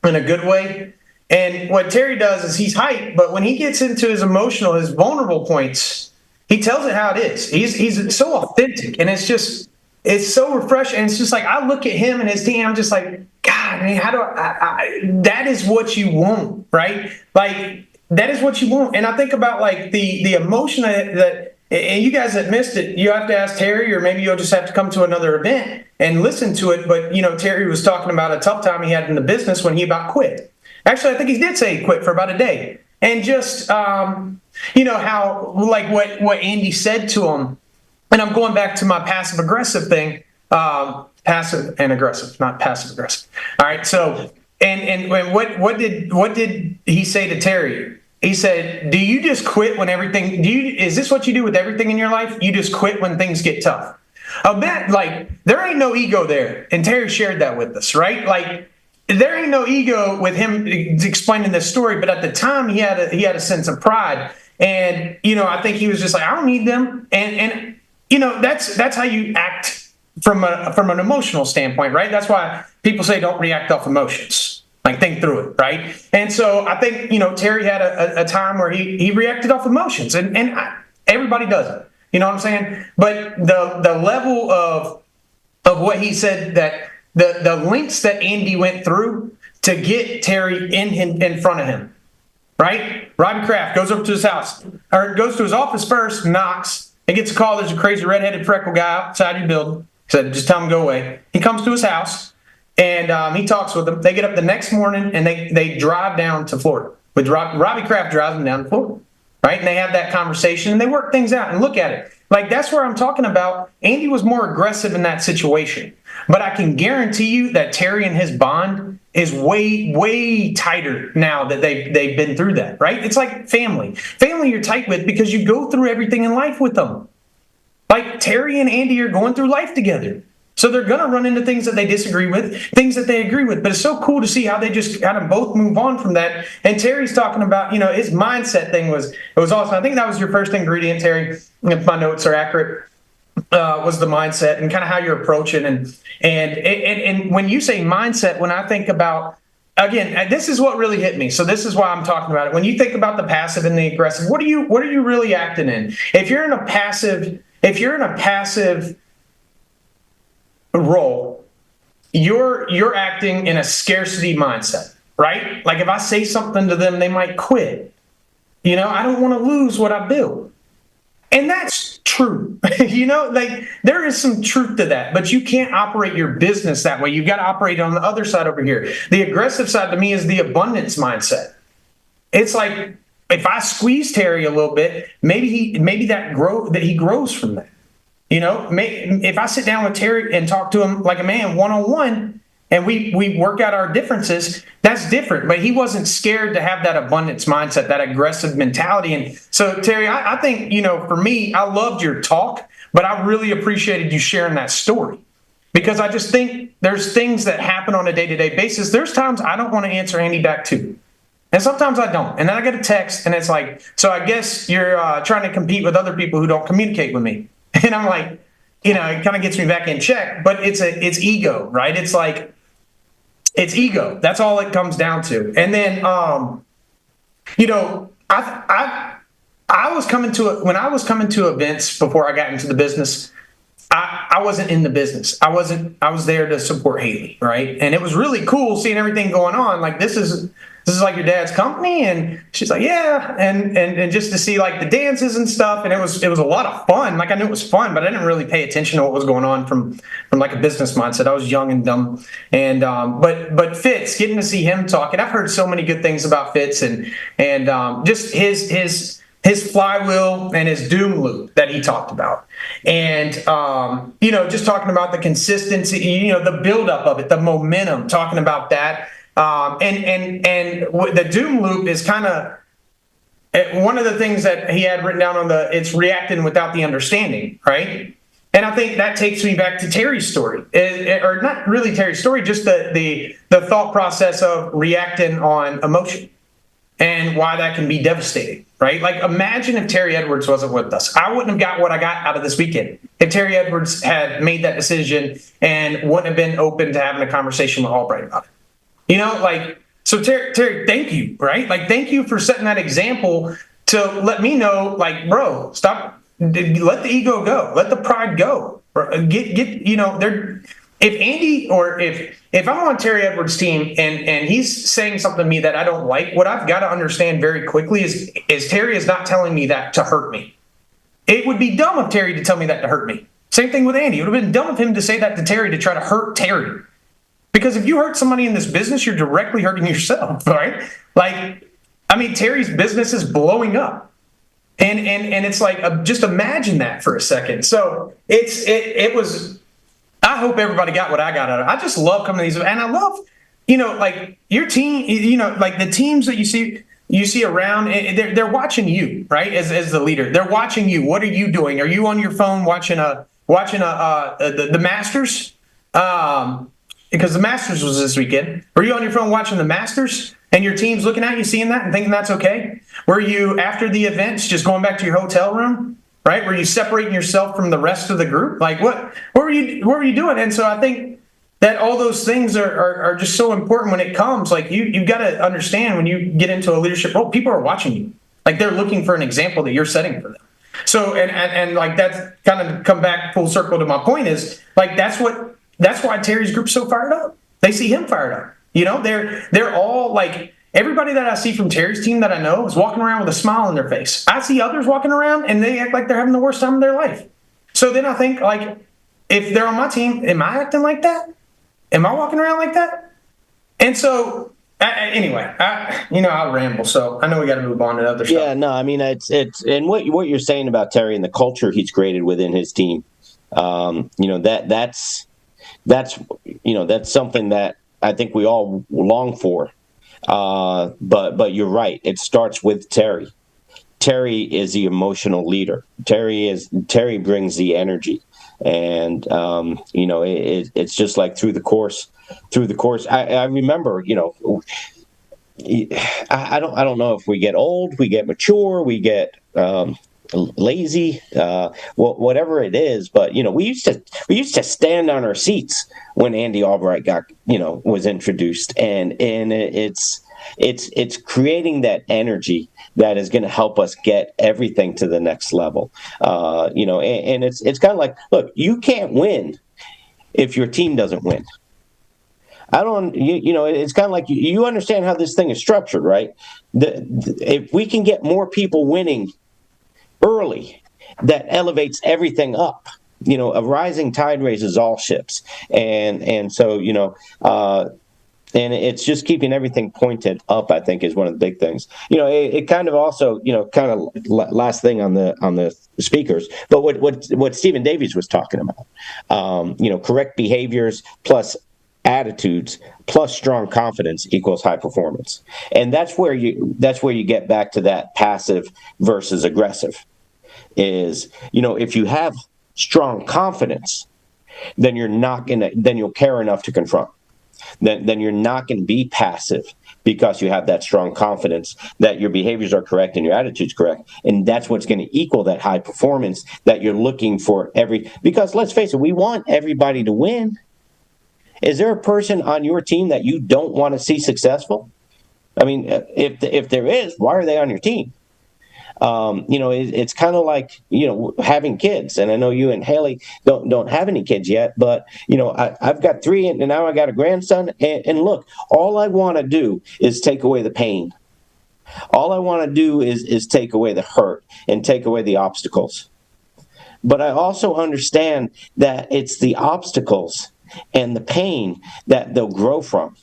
in a good way. And what Terry does is he's hyped, but when he gets into his emotional, his vulnerable points, he tells it how it is. He's so authentic, and it's so refreshing. And it's just like, I look at him and his team, I'm just like, God, man, how do I that is what you want, right? Like, that is what you want. And I think about, like, the emotion that, and you guys that missed it, you have to ask Terry, or maybe you'll just have to come to another event and listen to it. But, Terry was talking about a tough time he had in the business when he about quit. Actually, I think he did say he quit for about a day. And just, how, like, what Andy said to him. And I'm going back to my passive aggressive thing. Passive and aggressive, not passive aggressive. All right. So, and what did he say to Terry? He said, "Do you just quit when everything? Is this what you do with everything in your life? You just quit when things get tough?" I bet, like, there ain't no ego there, and Terry shared that with us, right? Like, there ain't no ego with him explaining this story, but at the time he had a sense of pride, and I think he was just like, I don't need them, and that's how you act from an emotional standpoint, right? That's why people say don't react off emotions. Like, think through it, right? And so I think, Terry had a time where he reacted off emotions, and everybody does it. You know what I'm saying? But the level of what he said, that the links that Andy went through to get Terry in front of him, right? Robbie Kraft goes over to his house, or goes to his office first, knocks, and gets a call. There's a crazy redheaded freckle guy outside your building. He said, just tell him to go away. He comes to his house, and he talks with them. They get up the next morning, and they drive down to Florida. With Robbie Kraft drives them down to Florida, right? And they have that conversation, and they work things out. And look at it. Like, that's where I'm talking about. Andy was more aggressive in that situation. But I can guarantee you that Terry and his bond is way, way tighter now that they've been through that, right? It's like family. Family you're tight with because you go through everything in life with them. Like, Terry and Andy are going through life together. So they're going to run into things that they disagree with, things that they agree with. But it's so cool to see how they just kind of both move on from that. And Terry's talking about, his mindset thing was awesome. I think that was your first ingredient, Terry, if my notes are accurate, was the mindset and kind of how you're approaching. And when you say mindset, when I think about, again, this is what really hit me. So this is why I'm talking about it. When you think about the passive and the aggressive, what are you really acting in? If you're in a passive role, you're acting in a scarcity mindset, right? Like, if I say something to them, they might quit. I don't want to lose what I built. And that's true. Like, there is some truth to that, but you can't operate your business that way. You've got to operate on the other side over here. The aggressive side to me is the abundance mindset. It's like, if I squeeze Terry a little bit, maybe he grows from that. If I sit down with Terry and talk to him like a man one-on-one, and we work out our differences, that's different. But he wasn't scared to have that abundance mindset, that aggressive mentality. And so, Terry, I think, for me, I loved your talk, but I really appreciated you sharing that story, because I just think there's things that happen on a day-to-day basis. There's times I don't want to answer Andy back too. And sometimes I don't. And then I get a text, and it's like, so I guess you're trying to compete with other people who don't communicate with me. And I'm like, it kind of gets me back in check. But it's ego, right? It's like, it's ego. That's all it comes down to. And then, I was coming to when I was coming to events before I got into the business. I wasn't in the business. I was there to support Haley, right? And it was really cool seeing everything going on. Like, this is this is like your dad's company? And she's like, yeah. And just to see like the dances and stuff. And it was a lot of fun. Like I knew it was fun, but I didn't really pay attention to what was going on from like a business mindset. I was young and dumb. And, but Fitz, getting to see him talk, and I've heard so many good things about Fitz and just his flywheel and his doom loop that he talked about. And, just talking about the consistency, the buildup of it, the momentum, talking about that. And the doom loop is kind of one of the things that he had written down on it's reacting without the understanding, right? And I think that takes me back to Terry's story, or not really Terry's story, just the thought process of reacting on emotion and why that can be devastating, right? Like imagine if Terry Edwards wasn't with us. I wouldn't have got what I got out of this weekend if Terry Edwards had made that decision and wouldn't have been open to having a conversation with Albright about it. So Terry, thank you, right? Like, thank you for setting that example to let me know, like, bro, stop, let the ego go, let the pride go. If Andy or if I'm on Terry Edwards' team and he's saying something to me that I don't like, what I've got to understand very quickly is Terry is not telling me that to hurt me. It would be dumb of Terry to tell me that to hurt me. Same thing with Andy. It would have been dumb of him to say that to Terry to try to hurt Terry. Because if you hurt somebody in this business, you're directly hurting yourself, right? Terry's business is blowing up. And it's like, just imagine that for a second. So it was, I hope everybody got what I got out of it. I just love coming to these, and I love, your team, like the teams that you see around, they're watching you, right? As the leader, they're watching you. What are you doing? Are you on your phone watching the Masters? Because the Masters was this weekend. Were you on your phone watching the Masters and your team's looking at you, seeing that and thinking that's okay? Were you, after the events, just going back to your hotel room, right? Were you separating yourself from the rest of the group? Like what were you doing? And so I think that all those things are just so important when it comes. Like you've got to understand when you get into a leadership role, people are watching you. Like they're looking for an example that you're setting for them. So, and like that's kind of come back full circle to my point is like, that's why Terry's group's so fired up. They see him fired up. They're all like, everybody that I see from Terry's team that I know is walking around with a smile on their face. I see others walking around and they act like they're having the worst time of their life. So then I think, like, if they're on my team, am I acting like that? Am I walking around like that? And so, I'll ramble. So I know we got to move on to other stuff. Yeah, no, I mean, it's and what you're saying about Terry and the culture he's created within his team, that's something that I think we all long for. But you're right. It starts with Terry. Terry is the emotional leader. Terry brings the energy, and it's just like through the course. I remember, I don't know if we get old, we get mature, we get lazy, whatever it is, but we used to stand on our seats when Andy Albright was introduced, and it's creating that energy that is going to help us get everything to the next level. And it's kind of like, look, you can't win if your team doesn't win. It's kind of like you understand how this thing is structured, right? If we can get more people winning early, that elevates everything up. A rising tide raises all ships, and so and it's just keeping everything pointed up, I think, is one of the big things. It kind of also, kind of last thing on the speakers, but what Stephen Davies was talking about, correct behaviors plus attitudes plus strong confidence equals high performance, and that's where you get back to that passive versus aggressive. Is if you have strong confidence, then you'll care enough to confront. Then you're not going to be passive because you have that strong confidence that your behaviors are correct and your attitude's correct. And that's what's going to equal that high performance that you're looking for because let's face it, we want everybody to win. Is there a person on your team that you don't want to see successful? I mean, if there is, why are they on your team? It's kind of like, having kids. And I know you and Haley don't have any kids yet, but, I've got three and now I got a grandson. And look, all I want to do is take away the pain. All I want to do is take away the hurt and take away the obstacles. But I also understand that it's the obstacles and the pain that they'll grow from.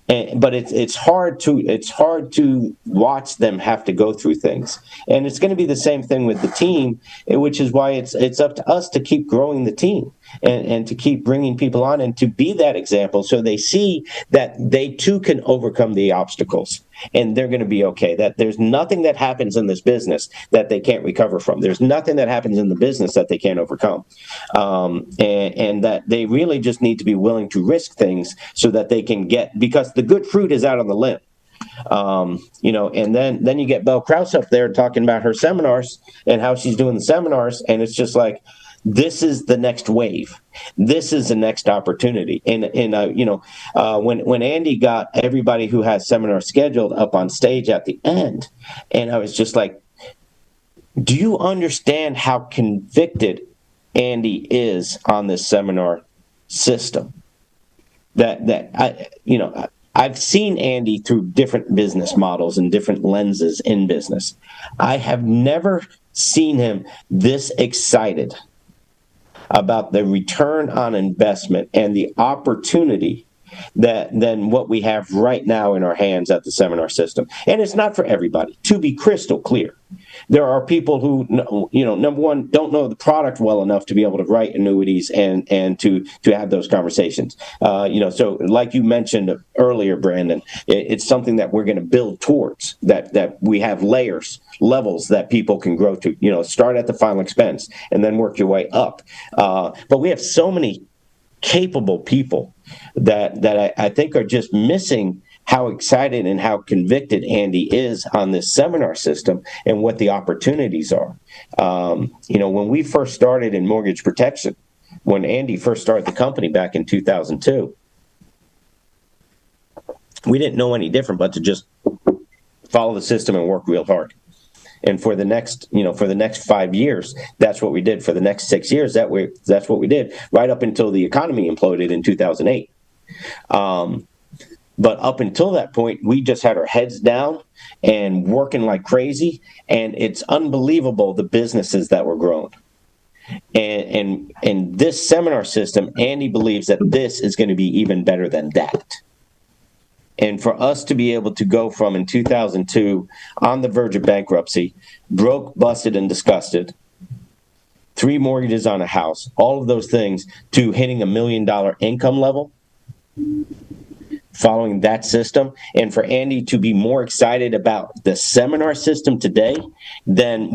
But it's hard to watch them have to go through things, and it's going to be the same thing with the team, which is why it's up to us to keep growing the team and to keep bringing people on and to be that example, so they see that they too can overcome the obstacles and they're going to be okay. That there's nothing that happens in this business that they can't recover from. There's nothing that happens in the business that they can't overcome, and that they really just need to be willing to risk things so that they can get, because the good fruit is out on the limb. And then you get Belle Krause up there talking about her seminars and how she's doing the seminars, and it's just like, this is the next wave. This is the next opportunity. And when Andy got everybody who has seminars scheduled up on stage at the end, and I was just like, do you understand how convicted Andy is on this seminar system? I've seen Andy through different business models and different lenses in business. I have never seen him this excited about the return on investment and the opportunity than what we have right now in our hands at the seminar system. And it's not for everybody, to be crystal clear. There are people who, number one, don't know the product well enough to be able to write annuities and to have those conversations. So like you mentioned earlier, Brandon, it's something that we're going to build towards, that we have levels that people can grow to, start at the final expense and then work your way up. But we have so many capable people that I think are just missing how excited and how convicted Andy is on this seminar system and what the opportunities are. When we first started in mortgage protection, when Andy first started the company back in 2002, we didn't know any different but to just follow the system and work real hard. And for the next 5 years, that's what we did. For the next 6 years, that's what we did, right up until the economy imploded in 2008. But up until that point, we just had our heads down and working like crazy. And it's unbelievable the businesses that were grown. And this seminar system, Andy believes that this is going to be even better than that. And for us to be able to go from, in 2002, on the verge of bankruptcy, broke, busted, and disgusted, 3 mortgages on a house, all of those things, to hitting $1 million income level, following that system, and for Andy to be more excited about the seminar system today than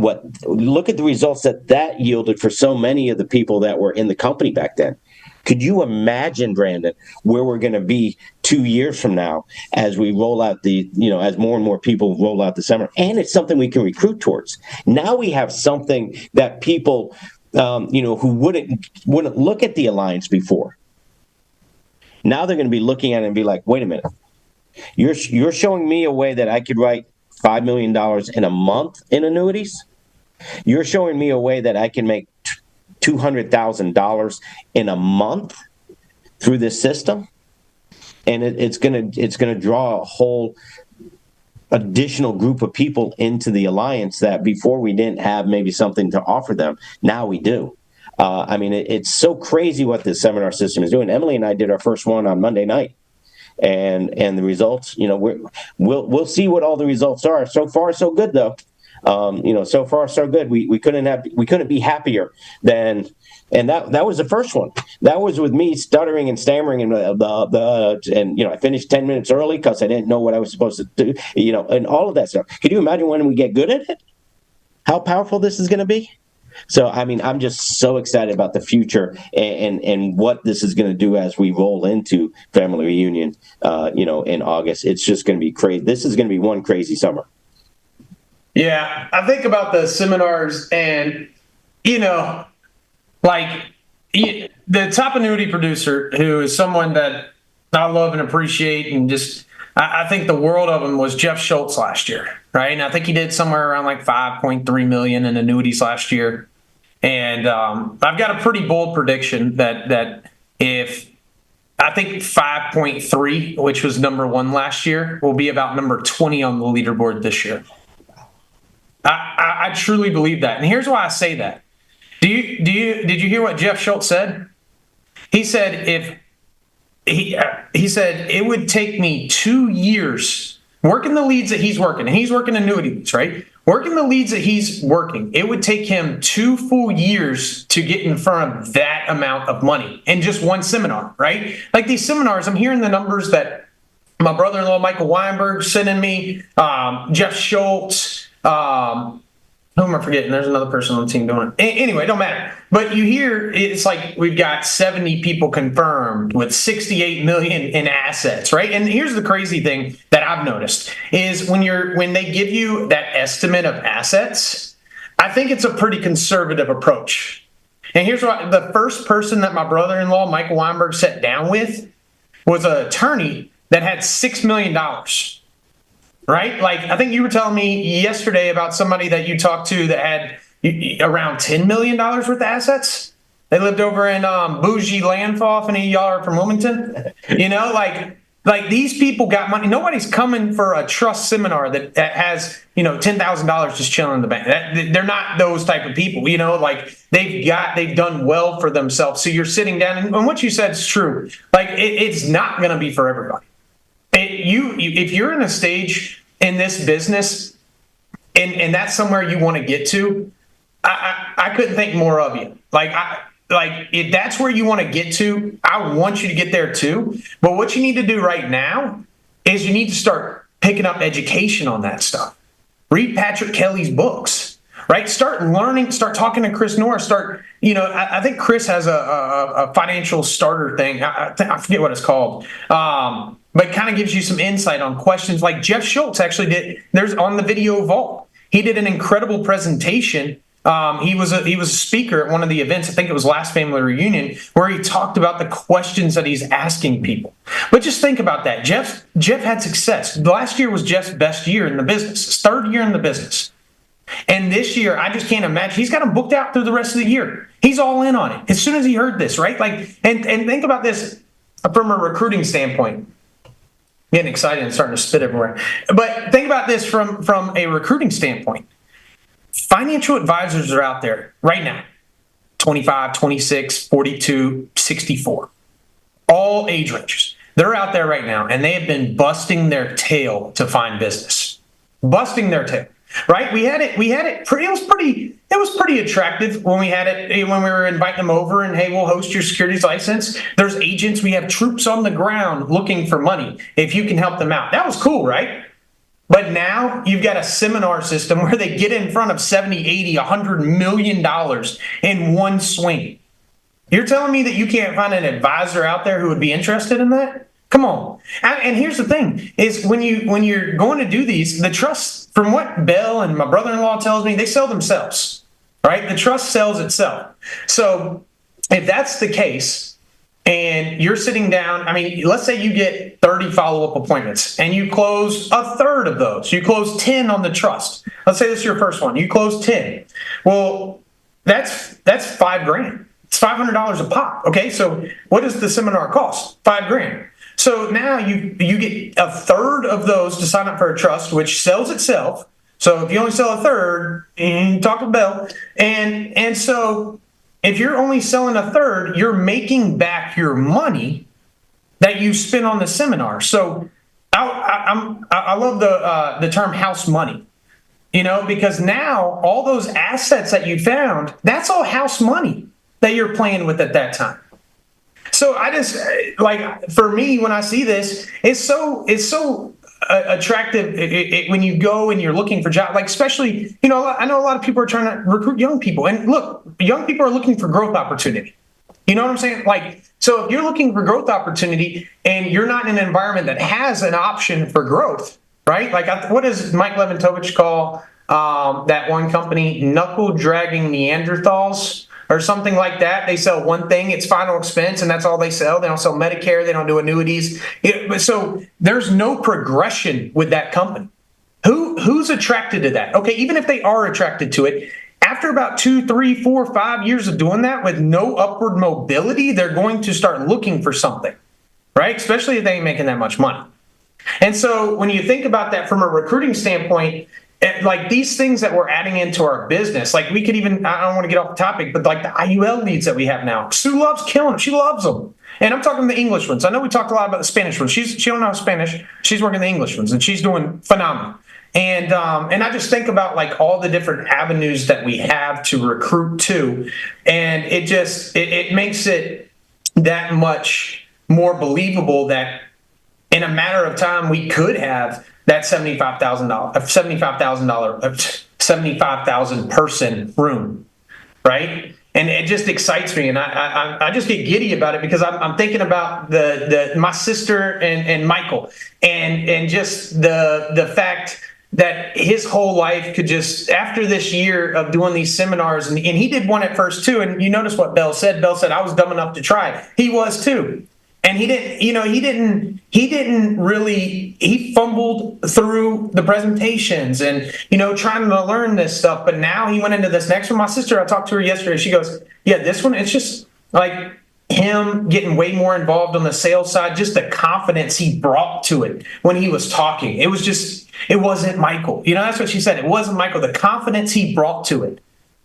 look at the results that yielded for so many of the people that were in the company back then. Could you imagine, Brandon, where we're going to be 2 years from now as we roll out as more and more people roll out the seminar? And it's something we can recruit towards. Now we have something that people, who wouldn't look at the Alliance before. Now they're going to be looking at it and be like, wait a minute, you're showing me a way that I could write $5 million in a month in annuities? You're showing me a way that I can make $200,000 in a month through this system, and it's gonna draw a whole additional group of people into the Alliance that before we didn't have maybe something to offer them. Now we do. It's so crazy what this seminar system is doing. Emily and I did our first one on Monday night, and the results. We'll see what all the results are. So far, so good though. So far so good. We couldn't be happier than, and that was the first one. That was with me stuttering and stammering and I finished 10 minutes early because I didn't know what I was supposed to do. And all of that stuff. Can you imagine when we get good at it? How powerful this is going to be? So, I'm just so excited about the future and what this is going to do as we roll into Family Reunion, in August. It's just going to be crazy. This is going to be one crazy summer. Yeah, I think about the seminars and, the top annuity producer, who is someone that I love and appreciate and just I think the world of him was Jeff Schultz last year, right? And I think he did somewhere around like 5.3 million in annuities last year. And I've got a pretty bold prediction that if I think 5.3, which was number 1 last year, will be about number 20 on the leaderboard this year. I truly believe that. And here's why I say that. Did you hear what Jeff Schultz said? He said he said it would take me 2 years working the leads that he's working, and he's working annuity leads, right? Working the leads that he's working, it would take him 2 full years to get in front of that amount of money in just one seminar, right? Like these seminars, I'm hearing the numbers that my brother-in-law Michael Weinberg sending me, Jeff Schultz, who am I forgetting? There's another person on the team doing it. Anyway, it don't matter. But you hear it's like we've got 70 people confirmed with 68 million in assets, right? And here's the crazy thing that I've noticed is when they give you that estimate of assets, I think it's a pretty conservative approach. And here's what the first person that my brother-in-law Michael Weinberg sat down with was an attorney that had $6 million. Right? Like, I think you were telling me yesterday about somebody that you talked to that had around $10 million worth of assets. They lived over in bougie Landfall, if any of y'all are from Wilmington. You know, like these people got money. Nobody's coming for a trust seminar that has, $10,000 just chilling in the bank. They're not those type of people, like they've done well for themselves. So you're sitting down and what you said is true. Like it's not going to be for everybody. If you're in a stage in this business and that's somewhere you want to get to, I couldn't think more of you. If that's where you want to get to, I want you to get there too. But what you need to do right now is you need to start picking up education on that stuff. Read Patrick Kelly's books, right? Start learning, start talking to Chris Norris, I think Chris has a financial starter thing. I forget what it's called. But kind of gives you some insight on questions like Jeff Schultz actually did. There's on the video vault. He did an incredible presentation. He was a speaker at one of the events. I think it was Last Family Reunion, where he talked about the questions that he's asking people. But just think about that. Jeff had success. Last year was Jeff's best year in the business. His 3rd year in the business. And this year, I just can't imagine. He's got him booked out through the rest of the year. He's all in on it. As soon as he heard this, right? And think about this from a recruiting standpoint. Getting excited and starting to spit everywhere. But think about this from a recruiting standpoint. Financial advisors are out there right now, 25, 26, 42, 64, all age ranges. They're out there right now, and they have been busting their tail to find business. Busting their tail. Right? We had it. It was pretty attractive when we had it, when we were inviting them over and, hey, we'll host your securities license. There's agents. We have troops on the ground looking for money if you can help them out. That was cool, right? But now you've got a seminar system where they get in front of 70, 80, $100 million in one swing. You're telling me that you can't find an advisor out there who would be interested in that? Come on. And here's the thing is when you're going to do these, the trust, from what Bell and my brother-in-law tells me, they sell themselves, right? The trust sells itself. So if that's the case and you're sitting down, let's say you get 30 follow-up appointments and you close a third of those. You close 10 on the trust. Let's say this is your first one. You close 10. Well, that's $5,000. It's $500 a pop. Okay. So what does the seminar cost? $5,000. So now you get a third of those to sign up for a trust, which sells itself. So if you only sell a third, you talk to Bell. And so if you're only selling a third, you're making back your money that you spent on the seminar. So I love the term house money, because now all those assets that you found, that's all house money that you're playing with at that time. So I just for me, when I see this, it's so attractive when you go and you're looking for jobs, especially, I know a lot of people are trying to recruit young people, and look, young people are looking for growth opportunity. You know what I'm saying? So if you're looking for growth opportunity and you're not in an environment that has an option for growth, right? What does Mike Leventovich call that one company? Knuckle dragging Neanderthals. or something like that. They sell one thing, it's final expense, and that's all they sell. They don't sell Medicare, they don't do annuities. So there's no progression with that company. Who's attracted to that? Okay, even if they are attracted to it, after about 2, 3, 4, 5 years of doing that with no upward mobility, they're going to start looking for something, right? Especially if they ain't making that much money. And so when you think about that from a recruiting standpoint, like these things that we're adding into our business, like we could even, I don't want to get off the topic, but like the IUL leads that we have now, Sue loves killing them. She loves them. And I'm talking the English ones. I know we talked a lot about the Spanish ones. She don't know Spanish. She's working the English ones, and she's doing phenomenal. And I just think about like all the different avenues that we have to recruit to, and it makes it that much more believable that in a matter of time we could have that $75,000 person room, right? And it just excites me, and I just get giddy about it because I'm thinking about my sister and Michael, and just the fact that his whole life could just, after this year of doing these seminars, and he did one at first too, and you notice what Bell said. Bell said, I was dumb enough to try. He was too. And he fumbled through the presentations and, trying to learn this stuff. But now he went into this next one. My sister, I talked to her yesterday. She goes, yeah, this one, it's just like him getting way more involved on the sales side, just the confidence he brought to it when he was talking. It wasn't Michael. That's what she said. It wasn't Michael. The confidence he brought to it.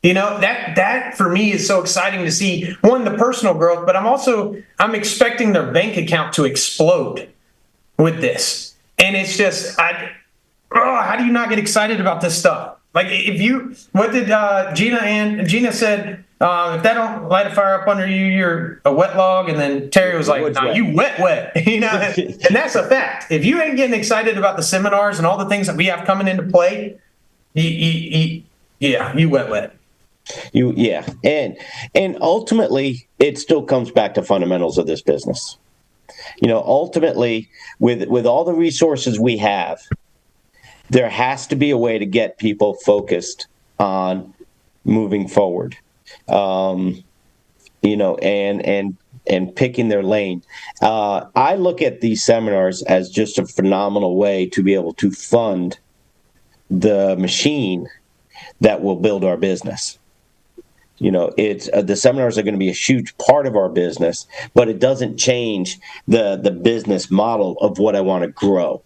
That for me is so exciting to see, one, the personal growth, but I'm expecting their bank account to explode with this. And it's just, how do you not get excited about this stuff? Like what did Gina said, if that don't light a fire up under you, you're a wet log. And then Terry was like, nah, you wet. And that's a fact. If you ain't getting excited about the seminars and all the things that we have coming into play, you wet. And ultimately it still comes back to fundamentals of this business. Ultimately with all the resources we have, there has to be a way to get people focused on moving forward, and picking their lane. I look at these seminars as just a phenomenal way to be able to fund the machine that will build our business. It's the seminars are going to be a huge part of our business, but it doesn't change the business model of what I want to grow.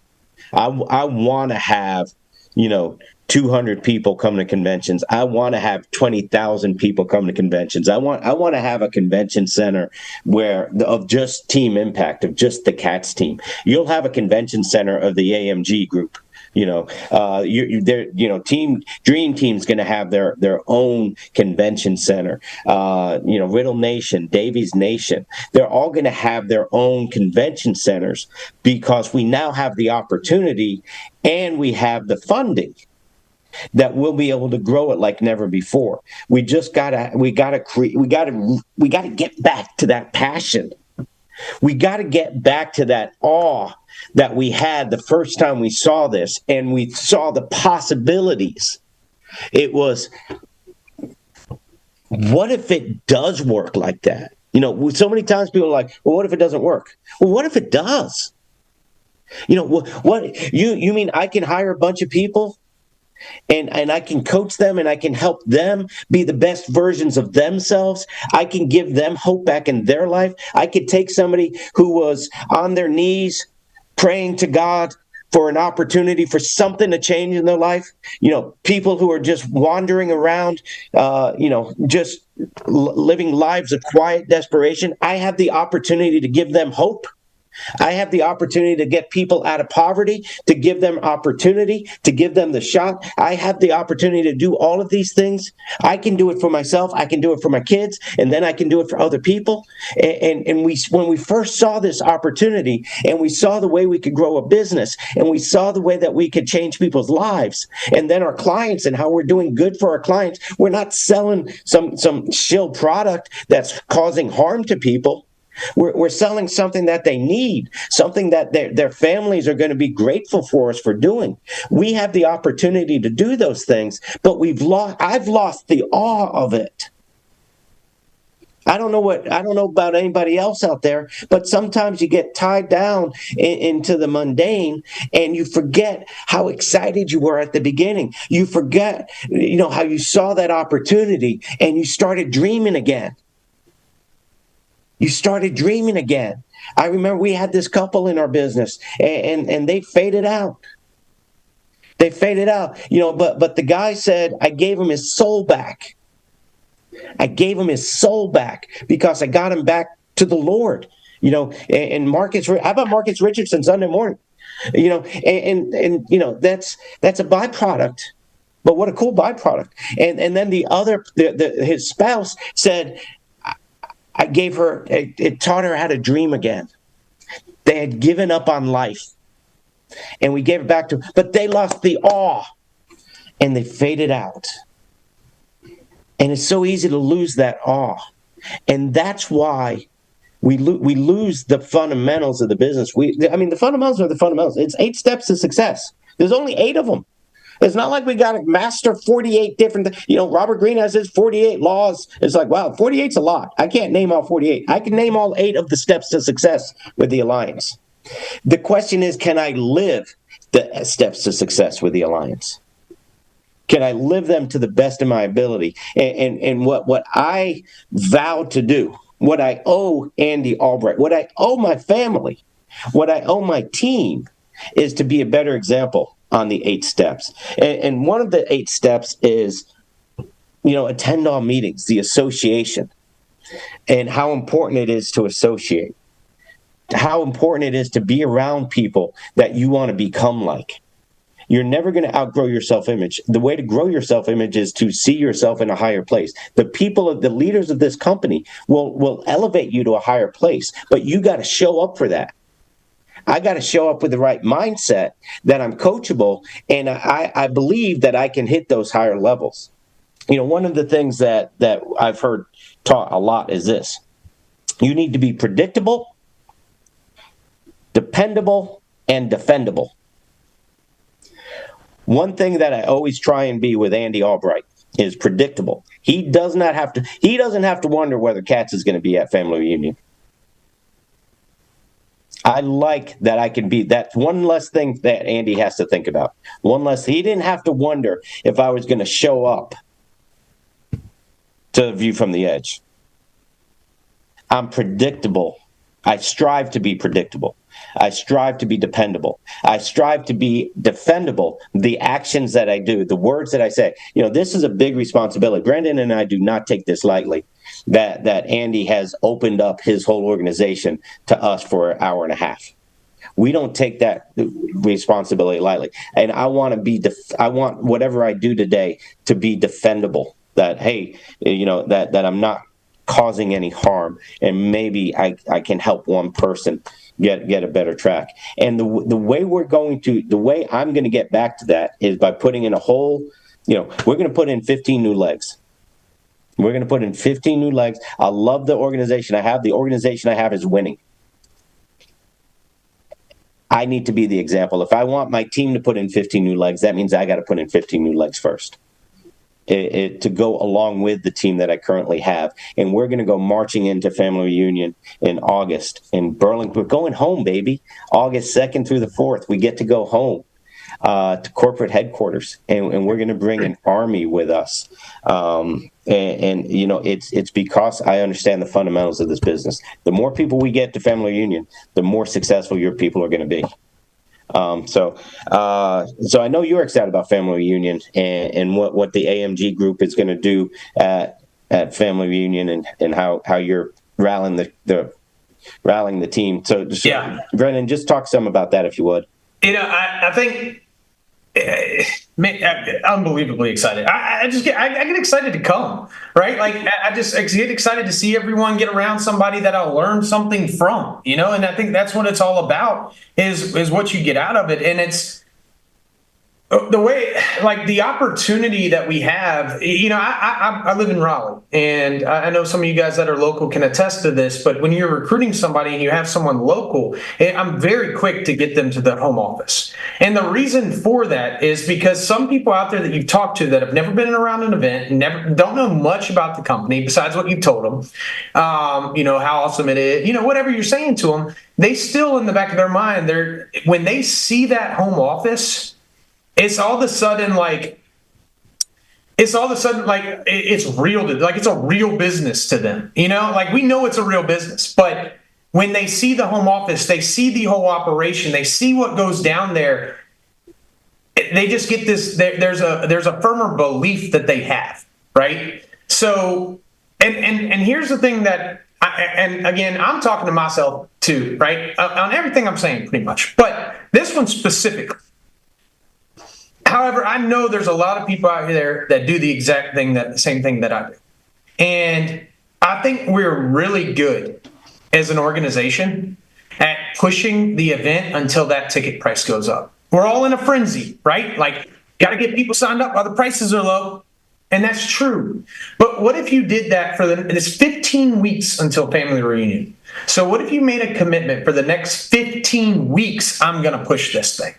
I want to have, 200 people come to conventions. I want to have 20,000 people come to conventions. I want to have a convention center of just Team Impact, of just the Katz team. You'll have a convention center of the AMG group. Dream Team's going to have their own convention center. Riddle Nation, Davies Nation, they're all going to have their own convention centers because we now have the opportunity and we have the funding that we'll be able to grow it like never before. We gotta get back to that passion. We got to get back to that awe that we had the first time we saw this, and we saw the possibilities. It was, what if it does work like that? So many times people are like, well, what if it doesn't work? Well, what if it does? What you mean I can hire a bunch of people and I can coach them and I can help them be the best versions of themselves. I can give them hope back in their life. I could take somebody who was on their knees praying to God for an opportunity for something to change in their life. People who are just wandering around, just living lives of quiet desperation. I have the opportunity to give them hope. I have the opportunity to get people out of poverty, to give them opportunity, to give them the shot. I have the opportunity to do all of these things. I can do it for myself. I can do it for my kids, and then I can do it for other people. And when we first saw this opportunity, and we saw the way we could grow a business, and we saw the way that we could change people's lives, and then our clients and how we're doing good for our clients, we're not selling some shill product that's causing harm to people. We're selling something that they need, something that their families are going to be grateful for us for doing. We have the opportunity to do those things, but I've lost the awe of it. I don't know about anybody else out there, but sometimes you get tied down into the mundane and you forget how excited you were at the beginning. You forget, how you saw that opportunity and you started dreaming again. You started dreaming again. I remember we had this couple in our business and they faded out. They faded out, but the guy said, I gave him his soul back. I gave him his soul back because I got him back to the Lord. And Marcus, how about Marcus Richardson Sunday morning? That's a byproduct. But what a cool byproduct. And then his spouse said, I gave her, it taught her how to dream again. They had given up on life. And we gave it back to them. But they lost the awe. And they faded out. And it's so easy to lose that awe. And that's why we lose the fundamentals of the business. The fundamentals are the fundamentals. It's 8 steps to success. There's only 8 of them. It's not like we got to master 48 different, Robert Greene has his 48 laws. It's like, wow, 48's a lot. I can't name all 48. I can name all 8 of the steps to success with the Alliance. The question is, can I live the steps to success with the Alliance? Can I live them to the best of my ability? And what I vowed to do, what I owe Andy Albright, what I owe my family, what I owe my team is to be a better example on the 8 steps. And one of the 8 steps is, attend all meetings, the association, and how important it is to associate, how important it is to be around people that you want to become like. You're never going to outgrow your self-image. The way to grow your self-image is to see yourself in a higher place. The leaders of this company will elevate you to a higher place, but you got to show up for that. I got to show up with the right mindset that I'm coachable, and I believe that I can hit those higher levels. One of the things that I've heard taught a lot is this. You need to be predictable, dependable, and defendable. One thing that I always try and be with Andy Albright is predictable. He doesn't have to wonder whether Katz is going to be at family reunion. I like that I can be. That's one less thing that Andy has to think about. He didn't have to wonder if I was going to show up to View from the Edge. I'm predictable. I strive to be predictable. I strive to be dependable. I strive to be defendable. The actions that I do, the words that I say, this is a big responsibility. Brandon and I do not take this lightly, that Andy has opened up his whole organization to us for an hour and a half. We don't take that responsibility lightly. And I want to be, I want whatever I do today to be defendable, that, hey, that I'm not causing any harm, and maybe I can help one person get a better track. And the way I'm going to get back to that is by putting in we're going to put in 15 new legs. We're going to put in 15 new legs. I love the organization I have. The organization I have is winning. I need to be the example. If I want my team to put in 15 new legs, that means I got to put in 15 new legs first. To go along with the team that I currently have. And we're going to go marching into family reunion in August in Burlington. We're going home, baby. August 2nd through the 4th. We get to go home to corporate headquarters, and we're going to bring an army with us. It's because I understand the fundamentals of this business. The more people we get to family reunion, the more successful your people are going to be. So I know you're excited about family reunion and what the AMG group is going to do at family reunion and how you're rallying the team. So yeah, Brendan, just talk some about that if you would. I think unbelievably excited. I get excited to come, right? Like I get excited to see everyone get around somebody that I'll learn something from, and I think that's what it's all about is what you get out of it. And it's the way, like the opportunity that we have, I live in Raleigh, and I know some of you guys that are local can attest to this, but when you're recruiting somebody and you have someone local, I'm very quick to get them to the home office. And the reason for that is because some people out there that you've talked to that have never been around an event, don't know much about the company besides what you've told them, how awesome it is, whatever you're saying to them, they still in the back of their mind, when they see that home office, it's all of a sudden like it's real like it's a real business to them. Like we know it's a real business, but when they see the home office, they see the whole operation, they see what goes down there, they just get this, there's a firmer belief that they have, right? So and here's the thing that and again, I'm talking to myself too, right? On everything I'm saying pretty much, but this one specifically. However, I know there's a lot of people out there that do the same thing that I do. And I think we're really good as an organization at pushing the event until that ticket price goes up. We're all in a frenzy, right? Like, got to get people signed up while the prices are low. And that's true. But what if you did that it's 15 weeks until family reunion. So what if you made a commitment for the next 15 weeks, I'm going to push this thing.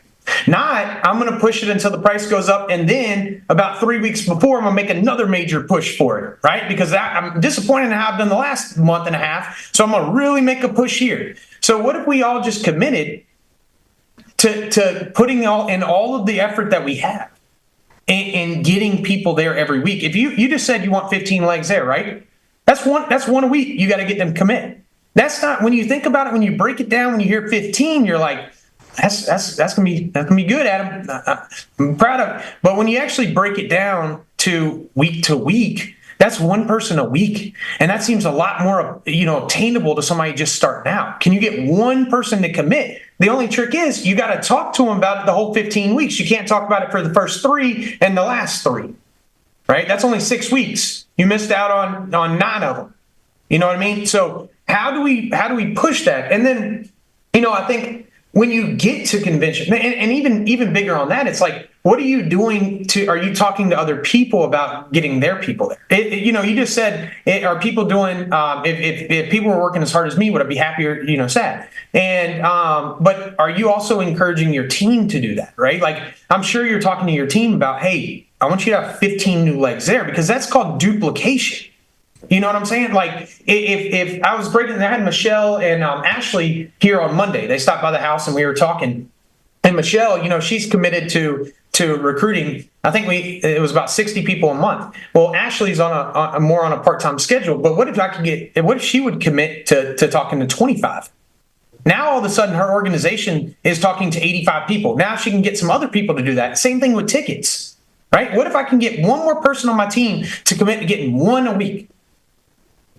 Not, I'm going to push it until the price goes up, and then about 3 weeks before, I'm going to make another major push for it, right? Because I'm disappointed in how I've done the last month and a half, so I'm going to really make a push here. So what if we all just committed to putting all of the effort that we have in getting people there every week? If you just said you want 15 legs there, right? That's one a week. You got to get them commit. That's not, when you think about it, when you break it down, when you hear 15, you're like, that's gonna be good, Adam. I'm proud of it. But when you actually break it down to week, that's one person a week, and that seems a lot more obtainable to somebody just starting out. Can you get one person to commit? The only trick is you got to talk to them about it the whole 15 weeks. You can't talk about it for the first 3 and the last 3, right? That's only 6 weeks. You missed out on 9 of them. You know what I mean? So how do we push that? And then I think, when you get to convention, and even bigger on that, it's like, what are you doing are you talking to other people about getting their people there? You just said, are people doing, if people were working as hard as me, would I be happier, sad? And, but are you also encouraging your team to do that, right? Like, I'm sure you're talking to your team about, hey, I want you to have 15 new legs there, because that's called duplication. You know what I'm saying? Like, if I was I had Michelle and Ashley here on Monday. They stopped by the house and we were talking. And Michelle, she's committed to recruiting. I think it was about 60 people a month. Well, Ashley's on more on a part-time schedule. But what if she would commit to talking to 25? Now all of a sudden her organization is talking to 85 people. Now she can get some other people to do that. Same thing with tickets, right? What if I can get one more person on my team to commit to getting one a week?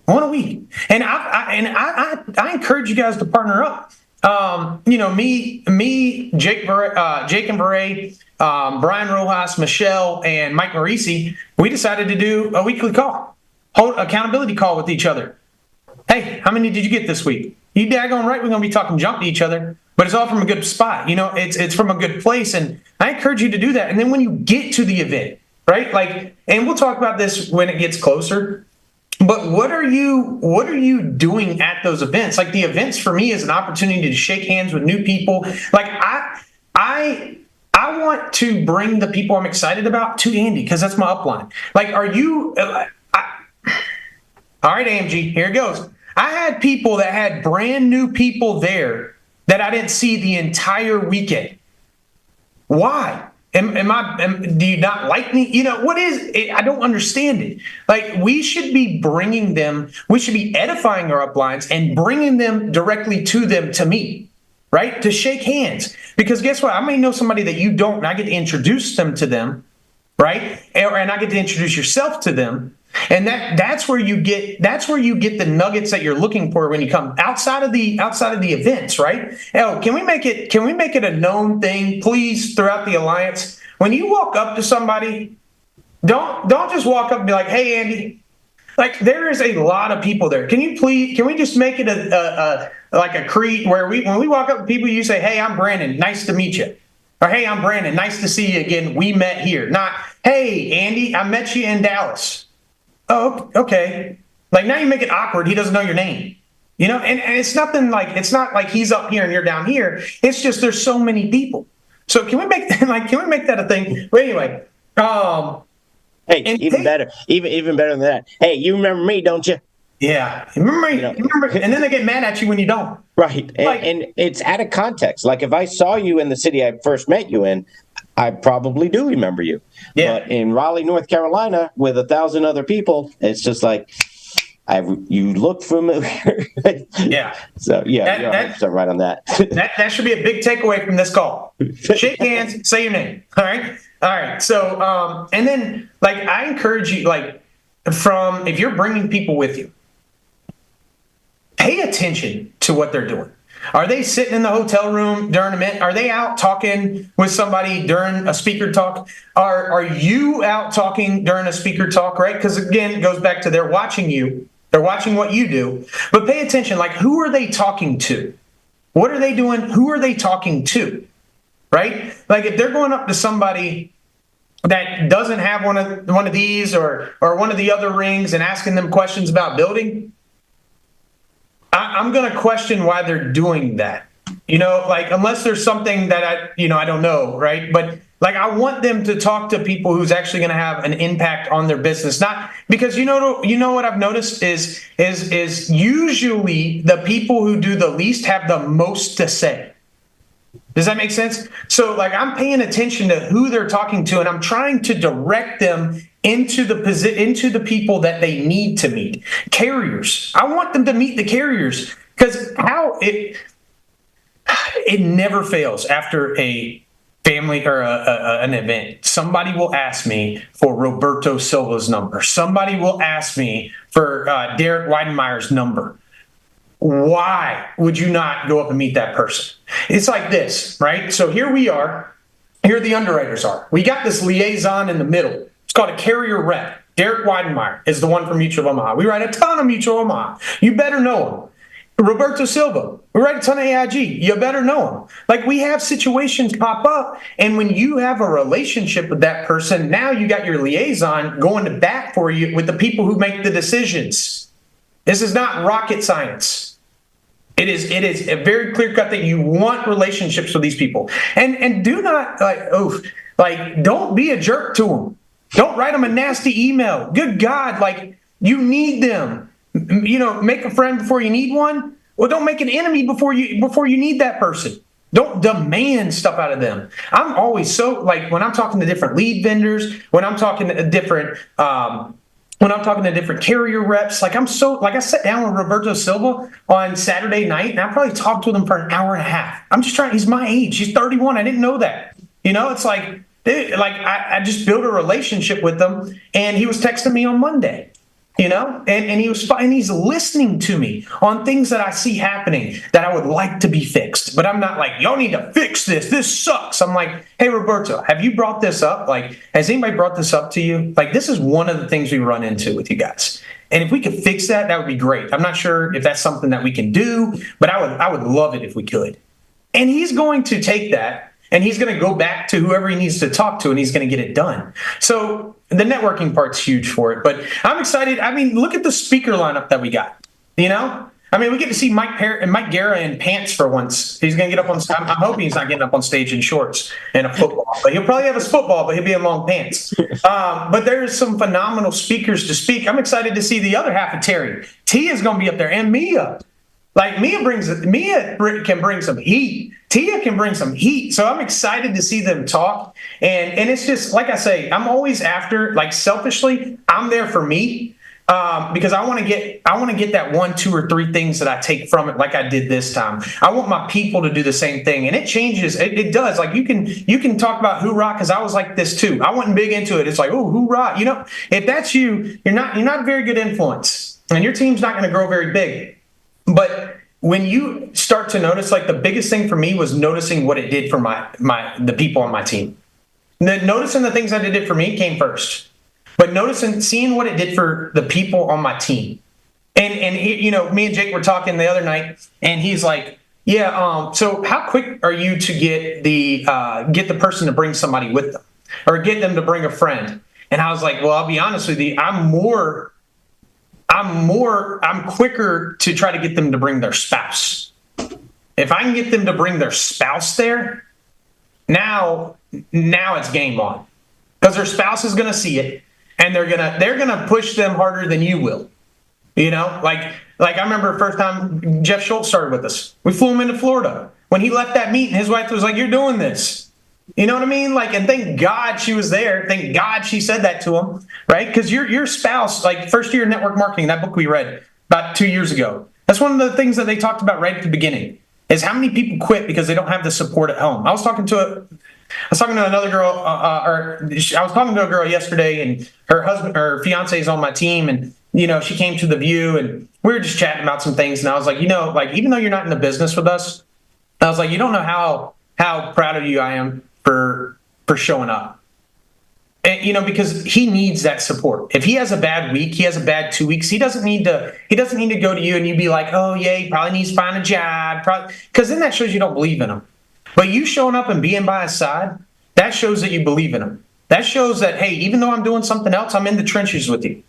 1 a week. And I encourage you guys to partner up. Me, Jake and Beret, Brian Rojas, Michelle, and Mike Marisi, we decided to do a weekly call, hold accountability call with each other. Hey, how many did you get this week? You daggone right, we're going to be talking junk to each other, but it's all from a good spot. It's from a good place, and I encourage you to do that. And then when you get to the event, right? Like, and we'll talk about this when it gets closer. But what are you doing at those events? Like, the events for me is an opportunity to shake hands with new people. Like, I want to bring the people I'm excited about to Andy, because that's my upline. Like, all right, AMG, here it goes. I had people that had brand new people there that I didn't see the entire weekend. Why? Do you not like me? What is it? I don't understand it. Like, we should be edifying our uplines and bringing them directly to them to meet, right? To shake hands. Because guess what? I may know somebody that you don't, and I get to introduce them to them, right? And I get to introduce yourself to them. And that's where you get the nuggets that you're looking for when you come outside of the events, right? Can we make it a known thing, please, throughout the alliance? When you walk up to somebody, don't just walk up and be like, "Hey, Andy." Like, there is a lot of people there. Can we just make it like a creed where when we walk up to people, you say, "Hey, I'm Brandon. Nice to meet you." Or, hey, I'm Brandon. Nice to see you again. We met here. Not, hey, Andy, I met you in Dallas. Oh, okay. Like, now you make it awkward. He doesn't know your name. And it's nothing like, it's not like he's up here and you're down here. It's just there's so many people. So can we make that a thing? But anyway, hey, better, even better than that. Hey, you remember me, don't you? Yeah, remember, and then they get mad at you when you don't. Right, and it's out of context. Like if I saw you in the city I first met you in, I probably do remember you. Yeah. But in Raleigh, North Carolina, with 1,000 other people, it's just like you look familiar. Yeah. So yeah, you're 100% right on that. that should be a big takeaway from this call. Shake hands, say your name. All right. So and then I encourage you if you're bringing people with you, pay attention to what they're doing. Are they sitting in the hotel room during a minute? Are they out talking with somebody during a speaker talk? Are you out talking during a speaker talk, right? Because again, it goes back to they're watching you. They're watching what you do. But pay attention, who are they talking to? What are they doing? Who are they talking to? Right? If they're going up to somebody that doesn't have one of these or one of the other rings and asking them questions about building, I'm going to question why they're doing that, unless there's something that I don't know. Right. But I want them to talk to people who's actually going to have an impact on their business. Not because, what I've noticed is usually the people who do the least have the most to say. Does that make sense? So I'm paying attention to who they're talking to and I'm trying to direct them into the people that they need to meet. Carriers. I want them to meet the carriers because it never fails after a family or an event. Somebody will ask me for Roberto Silva's number. Somebody will ask me for Derek Weidenmeyer's number. Why would you not go up and meet that person? It's like this, right? So here we are. Here the underwriters are. We got this liaison in the middle. It's called a carrier rep. Derek Weidenmeyer is the one from Mutual of Omaha. We write a ton of Mutual of Omaha. You better know him. Roberto Silva. We write a ton of AIG. You better know him. We have situations pop up, and when you have a relationship with that person, now you got your liaison going to bat for you with the people who make the decisions. This is not rocket science. It is a very clear cut that you want relationships with these people, and do not don't be a jerk to them. Don't write them a nasty email. Good God, you need them. Make a friend before you need one. Well, don't make an enemy before you need that person. Don't demand stuff out of them. I'm always so when I'm talking to different lead vendors, when I'm talking to different carrier reps, I sat down with Roberto Silva on Saturday night and I probably talked with him for an hour and a half. I'm just he's my age. He's 31. I didn't know that. It's dude, I just built a relationship with him and he was texting me on Monday, and he's listening to me on things that I see happening that I would like to be fixed. But I'm not y'all need to fix this. This sucks. I'm hey, Roberto, have you brought this up? Has anybody brought this up to you? This is one of the things we run into with you guys. And if we could fix that, that would be great. I'm not sure if that's something that we can do, but I would love it if we could. And he's going to take that and he's going to go back to whoever he needs to talk to and he's going to get it done. So the networking part's huge for it, but I'm excited. Look at the speaker lineup that we got, we get to see Mike Guerra in pants for once. He's going to get up on I'm hoping he's not getting up on stage in shorts and a football, but he'll probably have his football, but he'll be in long pants. But there's some phenomenal speakers to speak. I'm excited to see the other half of Terry. Tia is going to be up there and Mia. Mia can bring some heat. Tia can bring some heat. So I'm excited to see them talk. And it's just, like I say, I'm always after, selfishly, I'm there for me. Because I want to get that 1, 2, or 3 things that I take from it, like I did this time. I want my people to do the same thing, and it changes. It does. You can talk about hoorah, because I was like this too. I wasn't big into it. It's oh, hoorah. If that's you, you're not a very good influence, and your team's not going to grow very big. But when you start to notice, the biggest thing for me was noticing what it did for the people on my team. Noticing the things that it did for me came first. But seeing what it did for the people on my team. And me and Jake were talking the other night, and he's like, Yeah. So how quick are you to get the person to bring somebody with them, or get them to bring a friend? And I was like, well, I'll be honest with you. I'm quicker to try to get them to bring their spouse. If I can get them to bring their spouse there, now it's game on, because their spouse is going to see it, and they're gonna push them harder than you will. Like I remember the first time Jeff Schultz started with us. We flew him into Florida. When he left that meeting, his wife was like, "You're doing this." You know what I mean? Like, and thank God she was there. Thank God she said that to him, right? Because your spouse, like first year network marketing, that book we read about 2 years ago. That's one of the things that they talked about right at the beginning, is how many people quit because they don't have the support at home. I was talking to another girl, I was talking to a girl yesterday, and her fiance is on my team, and she came to the View, and we were just chatting about some things, and I was like, like, even though you're not in the business with us, I was like, you don't know how proud of you I am for showing up. And, because he needs that support. If he has a bad week, he has a bad 2 weeks, he doesn't need to go to you and you be like, oh yeah, he probably needs to find a job, because then that shows you don't believe in him. But you showing up and being by his side, that shows that you believe in him. That shows that, hey, even though I'm doing something else, I'm in the trenches with you.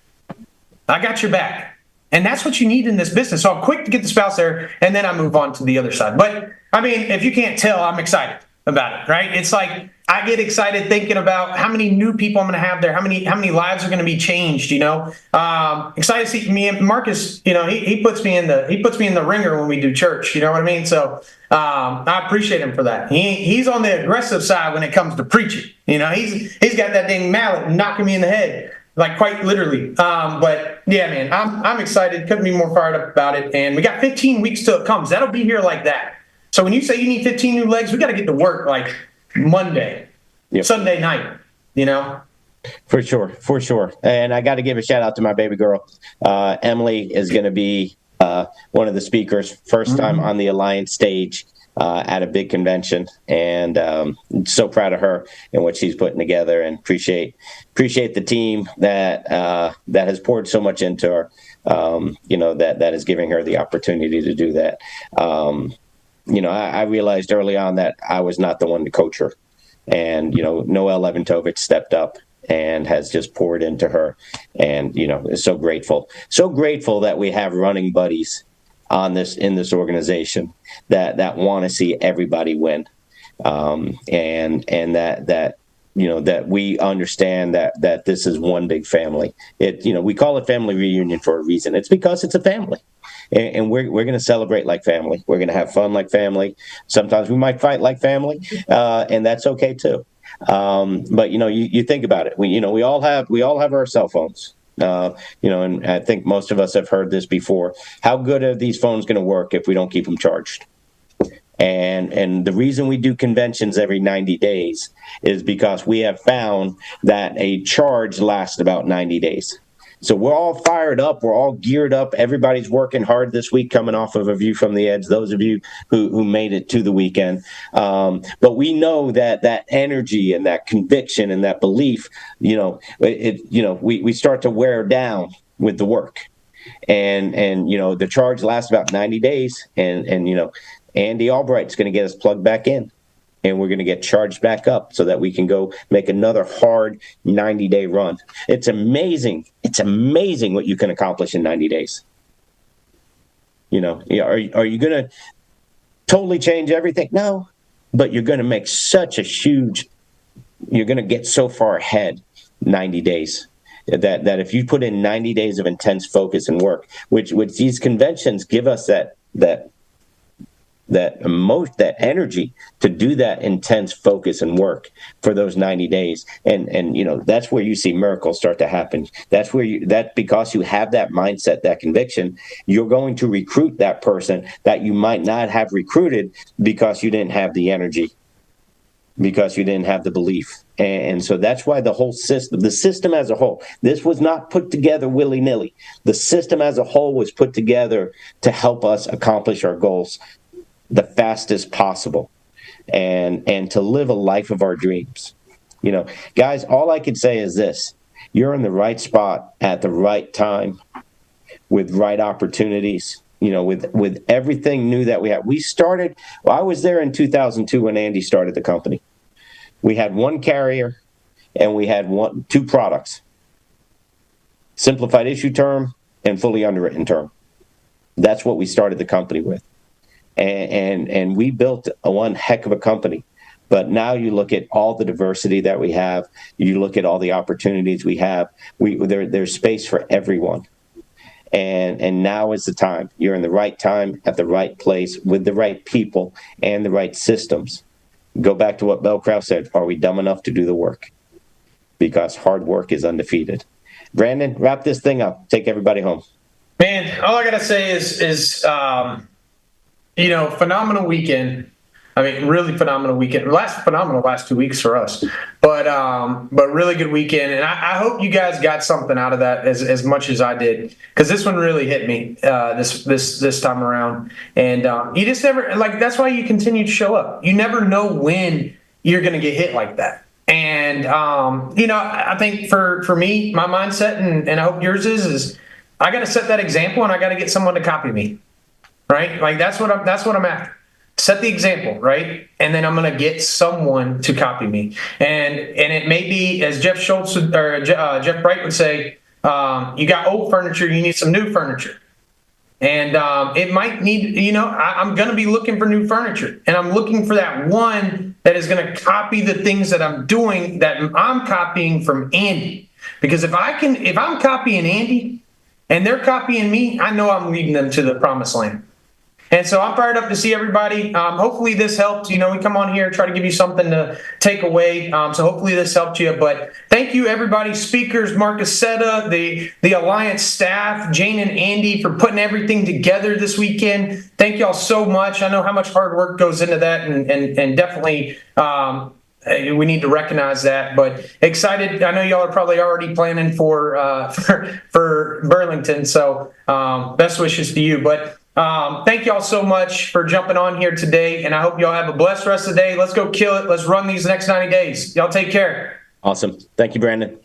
I got your back. And that's what you need in this business. So I'm quick to get the spouse there, and then I move on to the other side. But I mean, if you can't tell, I'm excited about it, right? It's like I get excited thinking about how many new people I'm going to have there, how many lives are going to be changed. Excited to see me and Marcus. He puts me in the ringer when we do church. You know what I mean? So I appreciate him for that. He's on the aggressive side when it comes to preaching. He's got that dang mallet knocking me in the head, like quite literally. But yeah, man, I'm excited. Couldn't be more fired up about it. And we got 15 weeks till it comes. That'll be here like that. So when you say you need 15 new legs, we got to get to work like Monday, Sunday night, For sure. And I got to give a shout out to my baby girl. Emily is going to be one of the speakers, first time on the Alliance stage at a big convention. And so proud of her and what she's putting together, and appreciate the team that has poured so much into her, that is giving her the opportunity to do that. I realized early on that I was not the one to coach her. And, Noel Leventovich stepped up and has just poured into her, and, is so grateful that we have running buddies in this organization that want to see everybody win. And that we understand that this is one big family. We call it family reunion for a reason. It's because it's a family. And we're going to celebrate like family. We're going to have fun like family. Sometimes we might fight like family, and that's okay too. But you think about it. We all have our cell phones. And I think most of us have heard this before. How good are these phones going to work if we don't keep them charged? And the reason we do conventions every 90 days is because we have found that a charge lasts about 90 days. So we're all fired up. We're all geared up. Everybody's working hard this week coming off of A View from the Edge, those of you who made it to the weekend. But we know that energy and that conviction and that belief, we start to wear down with the work. And the charge lasts about 90 days. And Andy Albright's going to get us plugged back in. And we're going to get charged back up so that we can go make another hard 90-day run. It's amazing. It's amazing what you can accomplish in 90 days. Are you going to totally change everything? No, but you're going to make you're going to get so far ahead 90 days that if you put in 90 days of intense focus and work, which these conventions give us that energy to do that intense focus and work for those 90 days. And that's where you see miracles start to happen. That's because you have that mindset, that conviction, you're going to recruit that person that you might not have recruited because you didn't have the energy, because you didn't have the belief. And so that's why the system as a whole, this was not put together willy-nilly. The system as a whole was put together to help us accomplish our goals the fastest possible, and to live a life of our dreams. Guys, all I can say is this: you're in the right spot at the right time with right opportunities with everything new that we had. I was there in 2002 when Andy started the company. We had one carrier and we had two products: simplified issue term and fully underwritten term. That's what we started the company with. And we built one heck of a company. But now you look at all the diversity that we have, you look at all the opportunities we have, there's space for everyone. And now is the time. You're in the right time, at the right place, with the right people and the right systems. Go back to what Bill Krause said: are we dumb enough to do the work? Because hard work is undefeated. Brandon, wrap this thing up. Take everybody home. Man, all I got to say is phenomenal weekend. I mean, really phenomenal weekend. Phenomenal last 2 weeks for us, but really good weekend. And I hope you guys got something out of that as much as I did, because this one really hit me this time around. And you just never, that's why you continue to show up. You never know when you're going to get hit like that. And I think for me, my mindset, and I hope yours is I got to set that example, and I got to get someone to copy me, right? That's what I'm after. Set the example, right? And then I'm going to get someone to copy me. And it may be, as Jeff Schultz or Jeff Bright would say, you got old furniture, you need some new furniture. And it might need, I'm going to be looking for new furniture. And I'm looking for that one that is going to copy the things that I'm doing, that I'm copying from Andy. Because if I'm copying Andy and they're copying me, I know I'm leading them to the promised land. And so I'm fired up to see everybody. Hopefully this helped. We come on here, try to give you something to take away. So hopefully this helped you. But thank you, everybody, speakers, Mark Aceta, the Alliance staff, Jane and Andy, for putting everything together this weekend. Thank y'all so much. I know how much hard work goes into that, and definitely we need to recognize that. But excited. I know y'all are probably already planning for Burlington. So best wishes to you. But thank y'all so much for jumping on here today, and I hope y'all have a blessed rest of the day. Let's go kill it. Let's run these next 90 days. Y'all take care. Awesome. Thank you, Brandon.